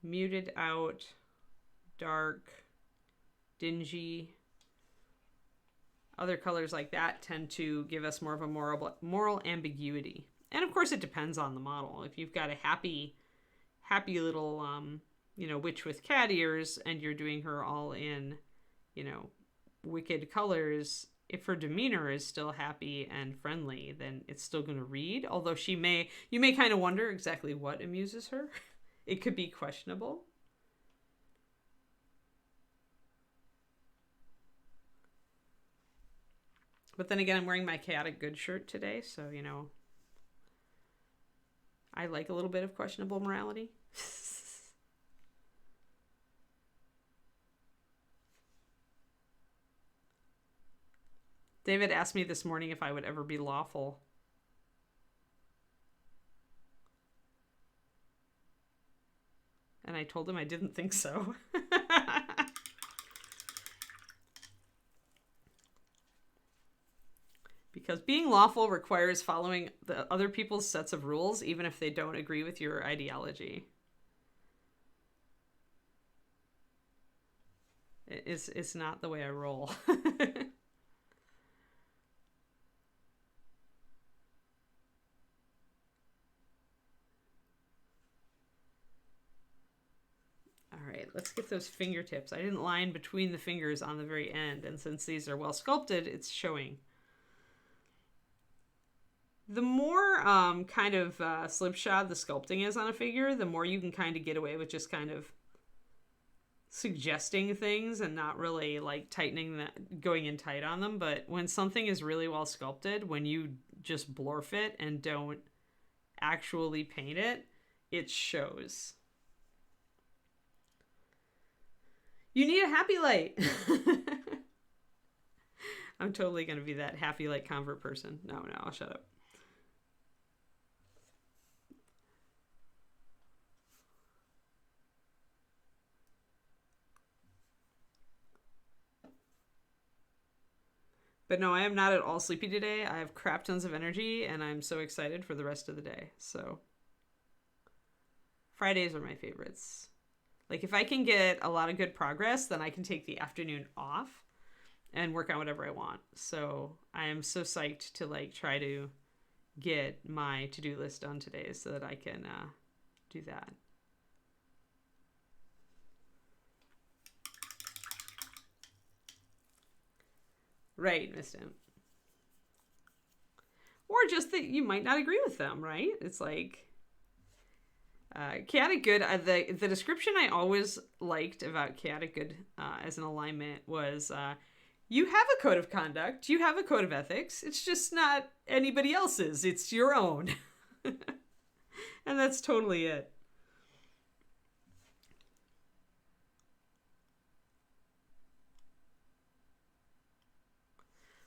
[SPEAKER 1] Muted out, dark, dingy. Other colors like that tend to give us more of a moral ambiguity. And of course it depends on the model. If you've got a happy little, witch with cat ears and you're doing her all in, wicked colors, if her demeanor is still happy and friendly, then it's still going to read. Although you may kind of wonder exactly what amuses her. It could be questionable. But then again, I'm wearing my Chaotic Good shirt today, so, I like a little bit of questionable morality. David asked me this morning if I would ever be lawful. And I told him I didn't think so. Because being lawful requires following the other people's sets of rules, even if they don't agree with your ideology. It's not the way I roll. All right, let's get those fingertips. I didn't line between the fingers on the very end, and since these are well sculpted, it's showing. The more kind of slipshod the sculpting is on a figure, the more you can kind of get away with just kind of suggesting things and not really like going in tight on them. But when something is really well sculpted, when you just blorf it and don't actually paint it, it shows. You need a happy light. I'm totally going to be that happy light convert person. No, I'll shut up. But no, I am not at all sleepy today. I have crap tons of energy, and I'm so excited for the rest of the day. So Fridays are my favorites. Like, if I can get a lot of good progress, then I can take the afternoon off and work on whatever I want. So I am so psyched to, try to get my to-do list done today so that I can do that. Right, Miss Tim. Or just that you might not agree with them, right? It's like Chaotic Good. The description I always liked about Chaotic Good as an alignment was you have a code of conduct, you have a code of ethics. It's just not anybody else's. It's your own. And that's totally it.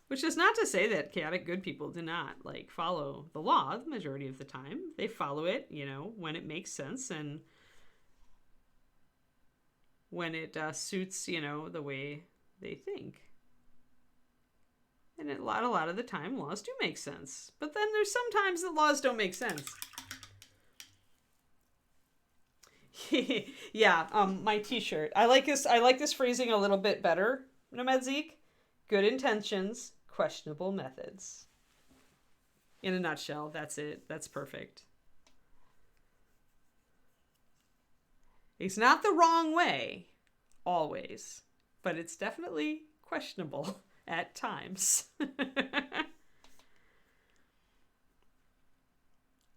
[SPEAKER 1] Which is not to say that chaotic good people do not, like, follow the law the majority of the time. They follow it, you know, when it makes sense and when it suits, you know, the way they think. And a lot of the time, laws do make sense. But then there's sometimes that laws don't make sense. Yeah, my t-shirt. I like this phrasing a little bit better, Nomad Zeke. Good intentions, questionable methods. In a nutshell, that's it. That's perfect. It's not the wrong way, always, but it's definitely questionable at times.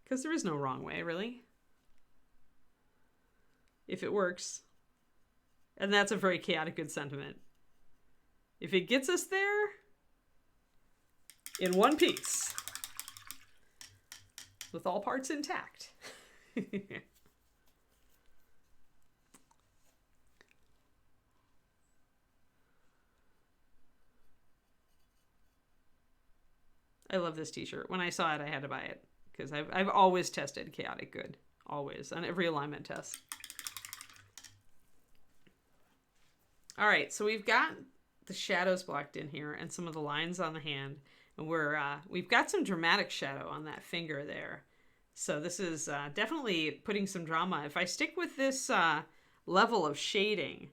[SPEAKER 1] Because there is no wrong way, really. If it works. And that's a very chaotic good sentiment. If it gets us there in one piece, with all parts intact. I love this t-shirt. When I saw it, I had to buy it because I've always tested chaotic good. Always. On every alignment test. All right, so we've got the shadows blocked in here and some of the lines on the hand. And we've got some dramatic shadow on that finger there. So this is definitely putting some drama. If I stick with this level of shading,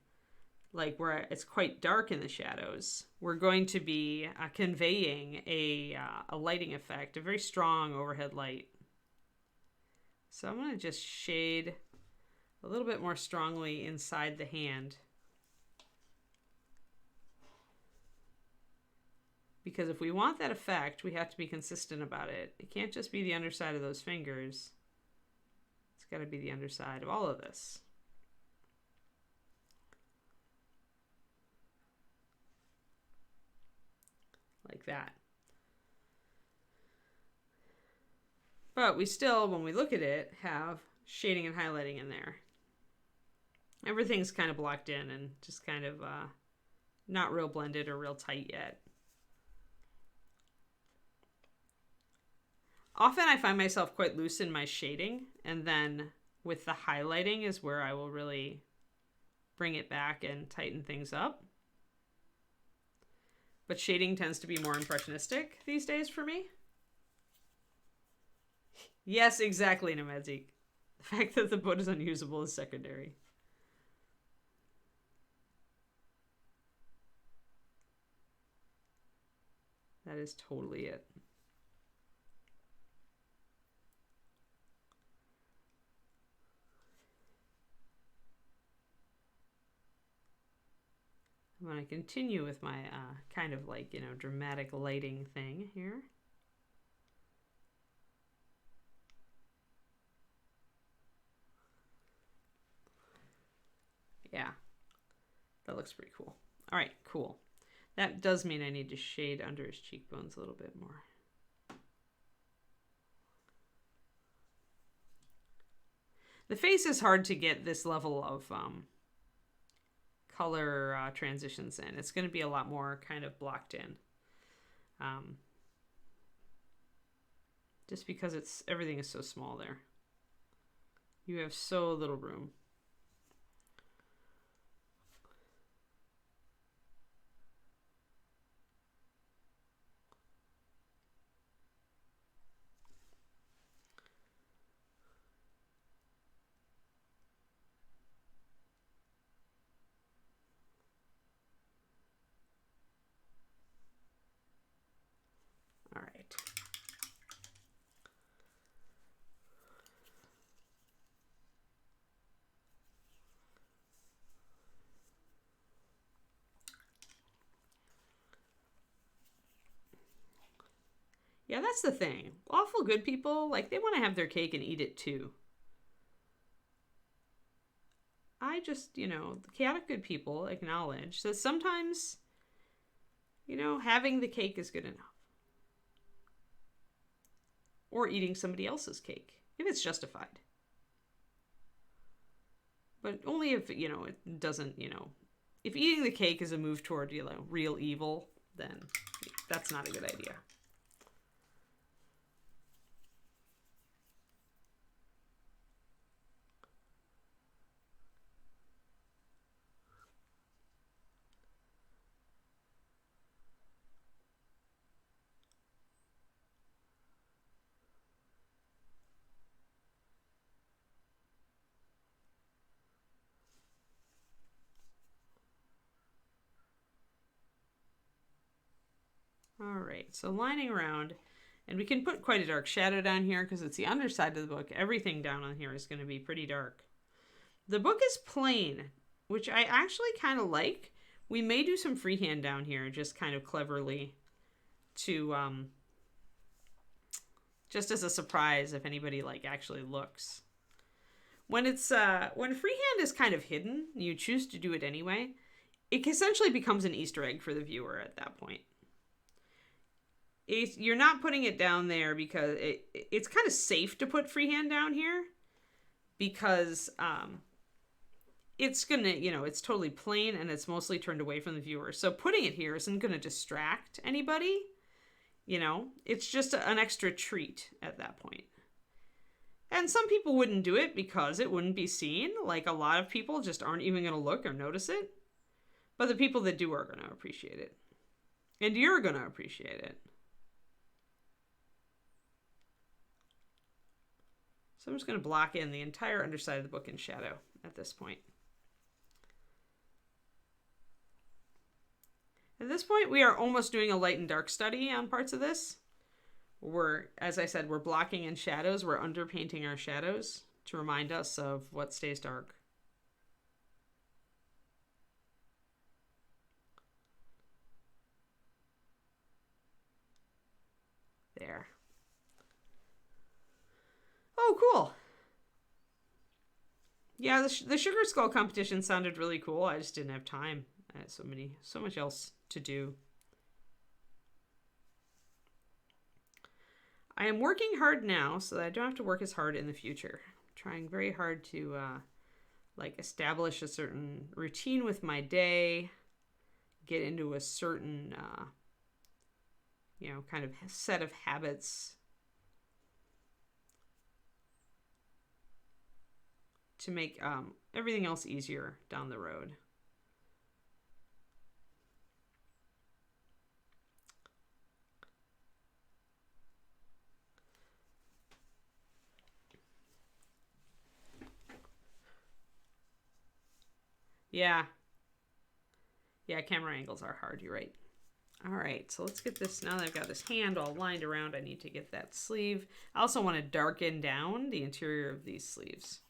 [SPEAKER 1] like where it's quite dark in the shadows, we're going to be conveying a lighting effect, a very strong overhead light. So I'm going to just shade a little bit more strongly inside the hand. Because if we want that effect, we have to be consistent about it. It can't just be the underside of those fingers. It's got to be the underside of all of this. Like that. But we still, when we look at it, have shading and highlighting in there. Everything's kind of blocked in and just kind of not real blended or real tight yet. Often I find myself quite loose in my shading, and then with the highlighting is where I will really bring it back and tighten things up. But shading tends to be more impressionistic these days for me. Yes, exactly, Nomadzik. The fact that the boat is unusable is secondary. That is totally it. I'm going to continue with my kind of like, you know, dramatic lighting thing here. Yeah, that looks pretty cool. All right, cool. That does mean I need to shade under his cheekbones a little bit more. The face is hard to get this level of color transitions in. It's going to be a lot more kind of blocked in. Just because everything is so small there. You have so little room. All right. Yeah, that's the thing. Awful good people, like, they want to have their cake and eat it too. I just, you know, the chaotic good people acknowledge that sometimes, you know, having the cake is good enough. Or eating somebody else's cake, if it's justified. But only if, you know, it doesn't, you know, if eating the cake is a move toward, you know, real evil, then That's not a good idea. All right, so lining around, and we can put quite a dark shadow down here because it's the underside of the book. Everything down on here is going to be pretty dark. The book is plain, which I actually kind of like. We may do some freehand down here, just kind of cleverly to, just as a surprise if anybody like actually looks. When it's, when freehand is kind of hidden, you choose to do it anyway, it essentially becomes an Easter egg for the viewer at that point. You're not putting it down there because it's kind of safe to put freehand down here because it's going to, you know, it's totally plain and it's mostly turned away from the viewer. So putting it here isn't going to distract anybody. You know, it's just an extra treat at that point. And some people wouldn't do it because it wouldn't be seen. Like a lot of people just aren't even going to look or notice it. But the people that do are going to appreciate it. And you're going to appreciate it. So I'm just going to block in the entire underside of the book in shadow at this point. At this point, we are almost doing a light and dark study on parts of this. As I said, we're blocking in shadows. We're underpainting our shadows to remind us of what stays dark. There. Oh, cool. Yeah, the Sugar Skull competition sounded really cool. I just didn't have time. I had so much else to do. I am working hard now so that I don't have to work as hard in the future. I'm trying very hard to establish a certain routine with my day, get into a certain kind of set of habits to make everything else easier down the road. Yeah. Yeah, camera angles are hard, you're right. All right, so let's get this, now that I've got this hand all lined around, I need to get that sleeve. I also want to darken down the interior of these sleeves.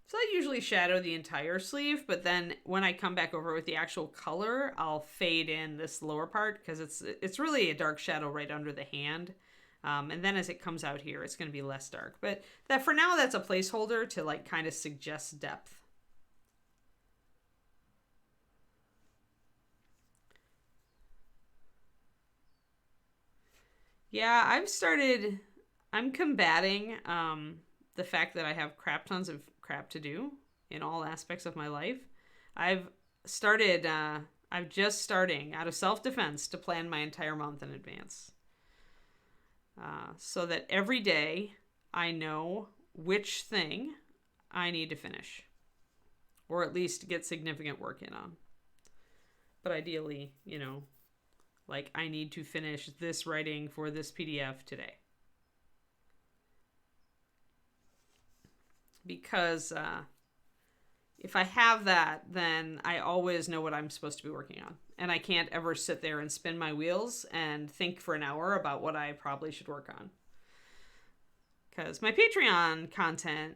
[SPEAKER 1] So I usually shadow the entire sleeve, but then when I come back over with the actual color, I'll fade in this lower part because it's really a dark shadow right under the hand. And then as it comes out here, it's going to be less dark. But that for now, that's a placeholder to like kind of suggest depth. Yeah, I'm combating the fact that I have crap tons of crap to do in all aspects of my life. I'm just starting out of self-defense to plan my entire month in advance. So that every day I know which thing I need to finish. Or at least get significant work in on. But ideally, like I need to finish this writing for this PDF today. Because if I have that, then I always know what I'm supposed to be working on. And I can't ever sit there and spin my wheels and think for an hour about what I probably should work on. Because my Patreon content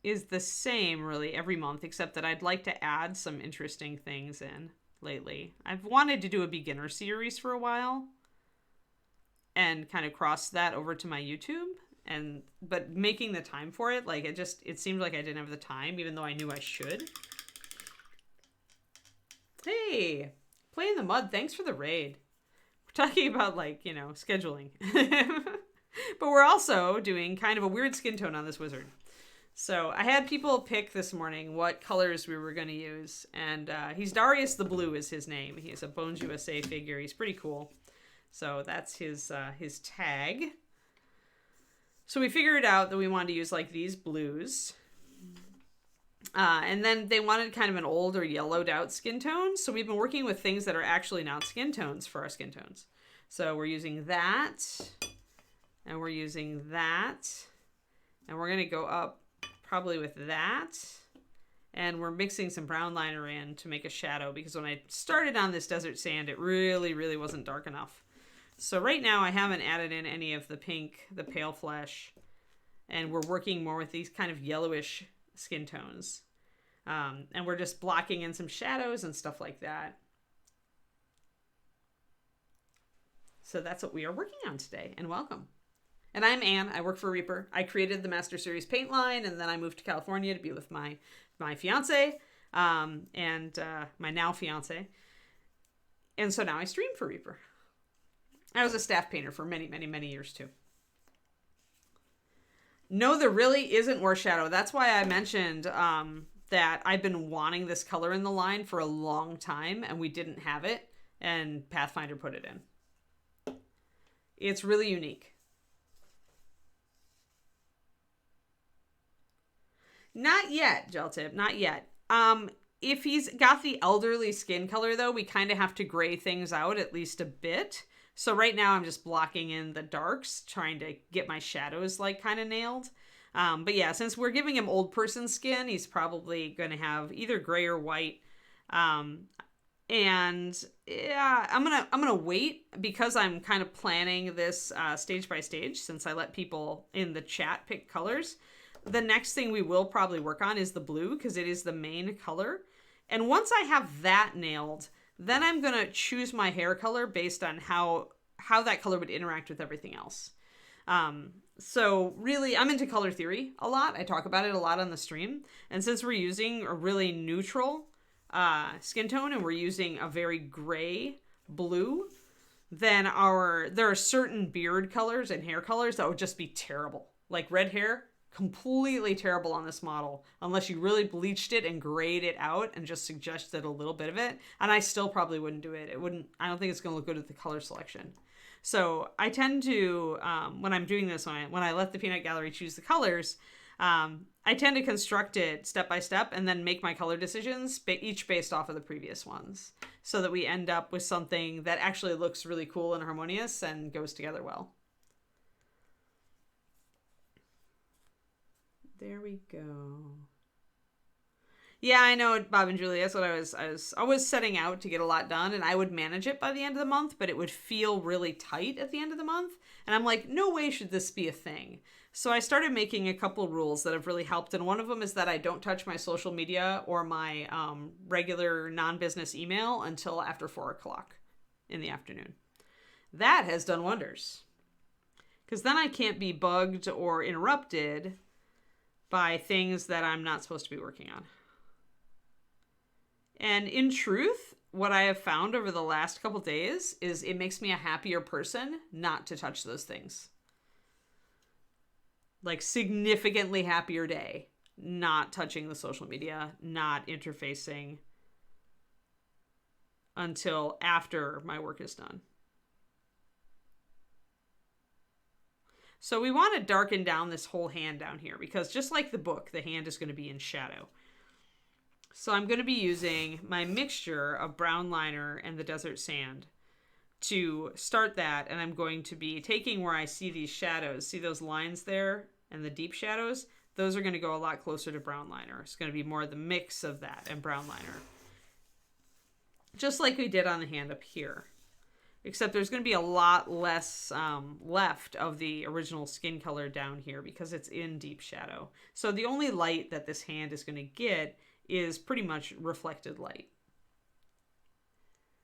[SPEAKER 1] is the same really every month, except that I'd like to add some interesting things in lately. I've wanted to do a beginner series for a while. and kind of cross that over to my YouTube. But making the time for it, like it seemed like I didn't have the time, even though I knew I should. Hey, Play in the Mud, thanks for the raid. We're talking about, like, you know, scheduling. But we're also doing kind of a weird skin tone on this wizard. So I had people pick this morning what colors we were going to use. And he's Darius the Blue is his name. He's a Bones USA figure. He's pretty cool. So that's his tag. So we figured out that we wanted to use, like, these blues. And then they wanted kind of an old or yellowed out skin tone. So we've been working with things that are actually not skin tones for our skin tones. So we're using that. And we're using that. And we're going to go up probably with that. And we're mixing some brown liner in to make a shadow. Because when I started on this desert sand, it really, really wasn't dark enough. So right now I haven't added in any of the pink, the pale flesh. And we're working more with these kind of yellowish skin tones. And we're just blocking in some shadows and stuff like that. So that's what we are working on today, and welcome. And I'm Anne, I work for Reaper. I created the Master Series paint line, and then I moved to California to be with my fiance, and my now fiance. And so now I stream for Reaper. I was a staff painter for many, many, many years too. No, there really isn't more shadow. That's why I mentioned that I've been wanting this color in the line for a long time, and we didn't have it, and Pathfinder put it in. It's really unique. Not yet, Gel Tip, not yet. If he's got the elderly skin color, though, we kind of have to gray things out at least a bit. So right now I'm just blocking in the darks, trying to get my shadows like kind of nailed. But yeah, since we're giving him old person skin, he's probably going to have either gray or white. And yeah, I'm gonna wait because I'm kind of planning this stage by stage, since I let people in the chat pick colors. The next thing we will probably work on is the blue, because it is the main color. And once I have that nailed, then I'm going to choose my hair color based on how that color would interact with everything else. So really, I'm into color theory a lot. I talk about it a lot on the stream. And since we're using a really neutral skin tone, and we're using a very gray blue, then there are certain beard colors and hair colors that would just be terrible. Like red hair, completely terrible on this model, unless you really bleached it and grayed it out and just suggested a little bit of it. And I still probably wouldn't do it. I don't think it's going to look good with the color selection. So I tend to, when I'm doing this, when I let the peanut gallery choose the colors, I tend to construct it step by step and then make my color decisions, each based off of the previous ones, so that we end up with something that actually looks really cool and harmonious and goes together well. There we go. Yeah, I know, Bob and Julie. That's what I was always setting out to get a lot done, and I would manage it by the end of the month, but it would feel really tight at the end of the month. And I'm like, no way should this be a thing. So I started making a couple rules that have really helped, and one of them is that I don't touch my social media or my regular non-business email until after 4 o'clock in the afternoon. That has done wonders, because then I can't be bugged or interrupted by things that I'm not supposed to be working on. And in truth, what I have found over the last couple days is it makes me a happier person not to touch those things. Like, significantly happier day, not touching the social media, not interfacing until after my work is done. So we want to darken down this whole hand down here, because just like the book, the hand is going to be in shadow. So I'm going to be using my mixture of brown liner and the desert sand to start that. And I'm going to be taking where I see these shadows, see those lines there and the deep shadows? Those are going to go a lot closer to brown liner. It's going to be more the mix of that and brown liner. Just like we did on the hand up here. Except there's going to be a lot less left of the original skin color down here because it's in deep shadow. So the only light that this hand is going to get is pretty much reflected light.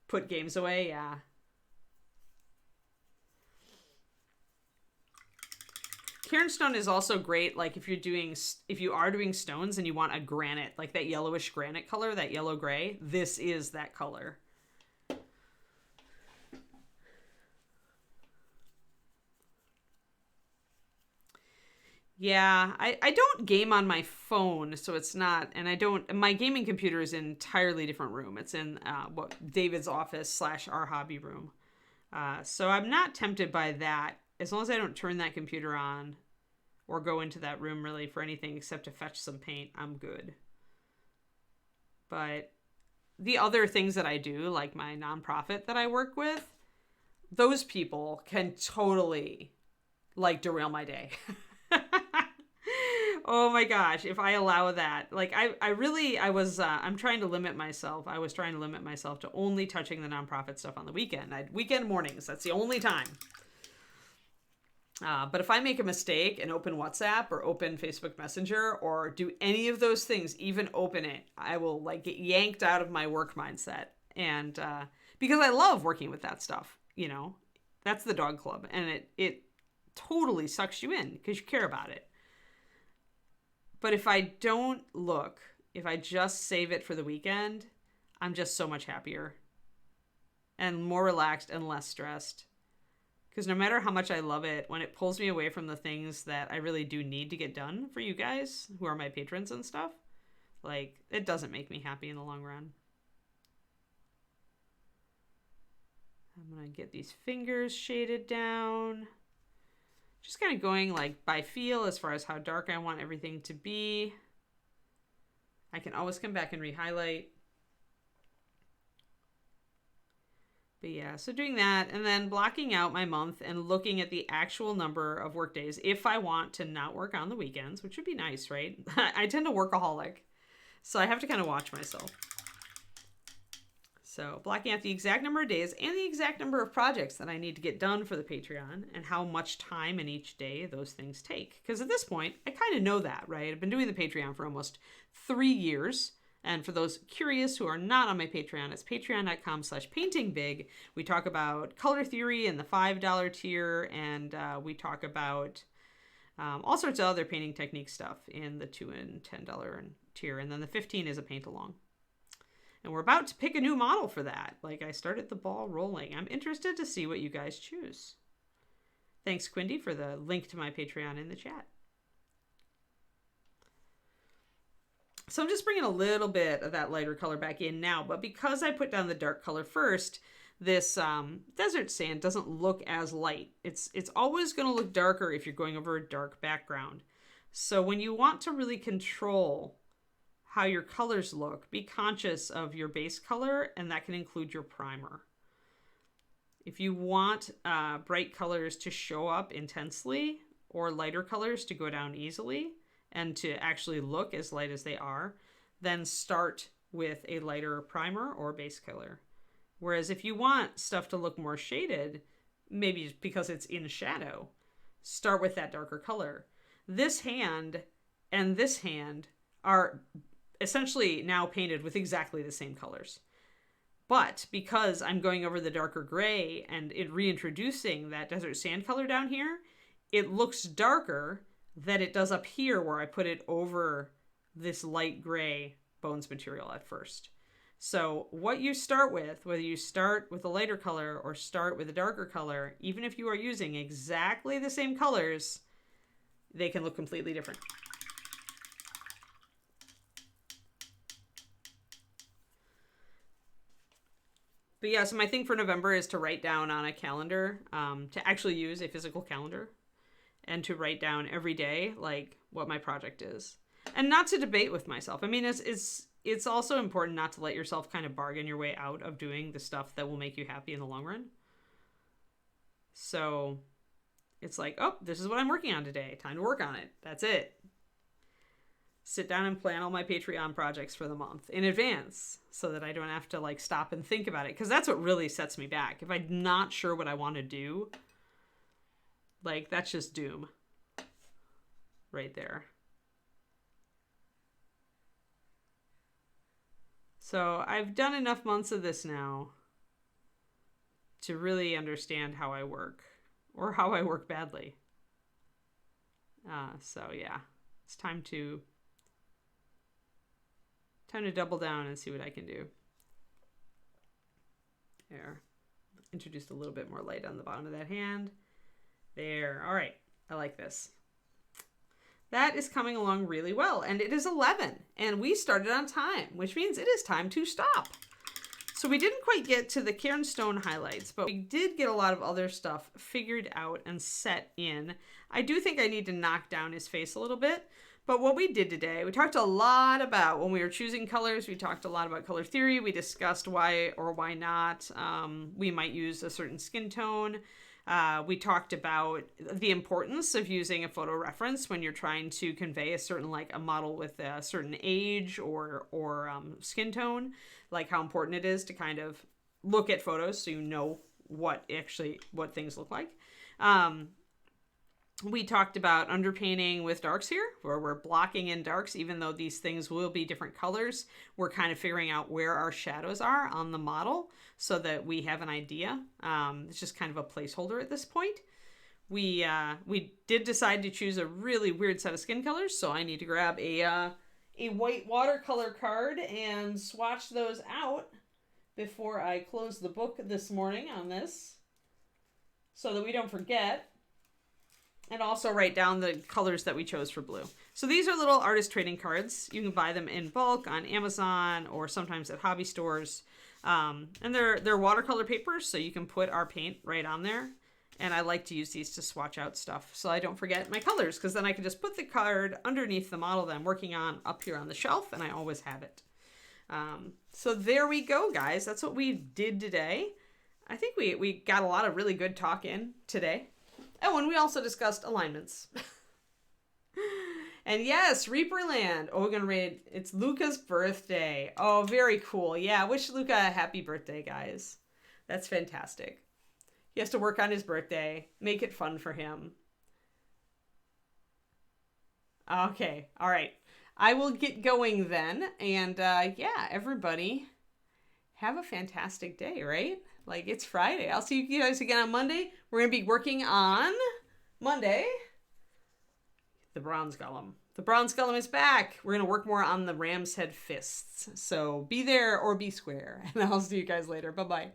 [SPEAKER 1] Put games away, yeah. Cairnstone is also great, like if you are doing stones and you want a granite, like that yellowish granite color, that yellow gray, this is that color. Yeah, I don't game on my phone, so it's not, and my gaming computer is in an entirely different room. It's in David's office / our hobby room. So I'm not tempted by that, as long as I don't turn that computer on or go into that room really for anything except to fetch some paint, I'm good. But the other things that I do, like my nonprofit that I work with, those people can totally like derail my day. Oh my gosh, if I allow that. Like I'm trying to limit myself. I was trying to limit myself to only touching the nonprofit stuff on the weekend. Weekend mornings, that's the only time. But if I make a mistake and open WhatsApp or open Facebook Messenger or do any of those things, even open it, I will like get yanked out of my work mindset. And because I love working with that stuff, you know, that's the dog club, and it totally sucks you in because you care about it. But if I don't look, if I just save it for the weekend, I'm just so much happier and more relaxed and less stressed. Because no matter how much I love it, when it pulls me away from the things that I really do need to get done for you guys who are my patrons and stuff, like, it doesn't make me happy in the long run. I'm going to get these fingers shaded down. Just kind of going like by feel as far as how dark I want everything to be. I can always come back and re-highlight. But yeah, so doing that and then blocking out my month and looking at the actual number of work days if I want to not work on the weekends, which would be nice, right? I tend to workaholic, so I have to kind of watch myself. So blocking out the exact number of days and the exact number of projects that I need to get done for the Patreon and how much time in each day those things take. Because at this point, I kind of know that, right? I've been doing the Patreon for almost 3 years. And for those curious who are not on my Patreon, it's patreon.com/paintingbig. We talk about color theory in the $5 tier, and we talk about all sorts of other painting technique stuff in the $2 and $10 tier. And then the 15 is a paint along. And we're about to pick a new model for that. Like, I started the ball rolling. I'm interested to see what you guys choose. Thanks, Quindy, for the link to my Patreon in the chat. So I'm just bringing a little bit of that lighter color back in now. But because I put down the dark color first, this desert sand doesn't look as light. It's always going to look darker if you're going over a dark background. So when you want to really control how your colors look, be conscious of your base color, and that can include your primer. If you want bright colors to show up intensely or lighter colors to go down easily and to actually look as light as they are, then start with a lighter primer or base color. Whereas if you want stuff to look more shaded, maybe because it's in shadow, start with that darker color. This hand and this hand are essentially now painted with exactly the same colors. But because I'm going over the darker gray and reintroducing that desert sand color down here, it looks darker than it does up here where I put it over this light gray bones material at first. So what you start with, whether you start with a lighter color or start with a darker color, even if you are using exactly the same colors, they can look completely different. But yeah, so my thing for November is to write down on a calendar, to actually use a physical calendar, and to write down every day, like, what my project is. And not to debate with myself. I mean, it's also important not to let yourself kind of bargain your way out of doing the stuff that will make you happy in the long run. So it's like, oh, this is what I'm working on today. Time to work on it. That's it. Sit down and plan all my Patreon projects for the month in advance so that I don't have to like stop and think about it. Because that's what really sets me back. If I'm not sure what I want to do, like, that's just doom right there. So I've done enough months of this now to really understand how I work, or how I work badly. So yeah, it's time to double down and see what I can do. There. Introduced a little bit more light on the bottom of that hand. There. All right. I like this. That is coming along really well. And it is 11. And we started on time, which means it is time to stop. So we didn't quite get to the Cairnstone highlights, but we did get a lot of other stuff figured out and set in. I do think I need to knock down his face a little bit. But what we did today, we talked a lot about when we were choosing colors, we talked a lot about color theory. We discussed why or why not we might use a certain skin tone. We talked about the importance of using a photo reference when you're trying to convey a certain, like a model with a certain age or skin tone, like how important it is to kind of look at photos so you know what things look like. We talked about underpainting with darks here, where we're blocking in darks, even though these things will be different colors. We're kind of figuring out where our shadows are on the model so that we have an idea. It's just kind of a placeholder at this point. We did decide to choose a really weird set of skin colors, so I need to grab a white watercolor card and swatch those out before I close the book this morning on this so that we don't forget. And also write down the colors that we chose for blue. So these are little artist trading cards. You can buy them in bulk on Amazon or sometimes at hobby stores. And they're watercolor papers, so you can put our paint right on there. And I like to use these to swatch out stuff so I don't forget my colors, because then I can just put the card underneath the model that I'm working on up here on the shelf, and I always have it. So there we go, guys. That's what we did today. I think we got a lot of really good talk in today. Oh, and we also discussed alignments. And yes, Reaperland. Oh, we're going to read. It's Luca's birthday. Oh, very cool. Yeah, wish Luca a happy birthday, guys. That's fantastic. He has to work on his birthday. Make it fun for him. Okay. All right. I will get going then. And yeah, everybody have a fantastic day, right? Like, it's Friday. I'll see you guys again on Monday. We're going to be working on Monday the bronze golem. The bronze golem is back. We're going to work more on the ram's head fists. So be there or be square. And I'll see you guys later. Bye-bye.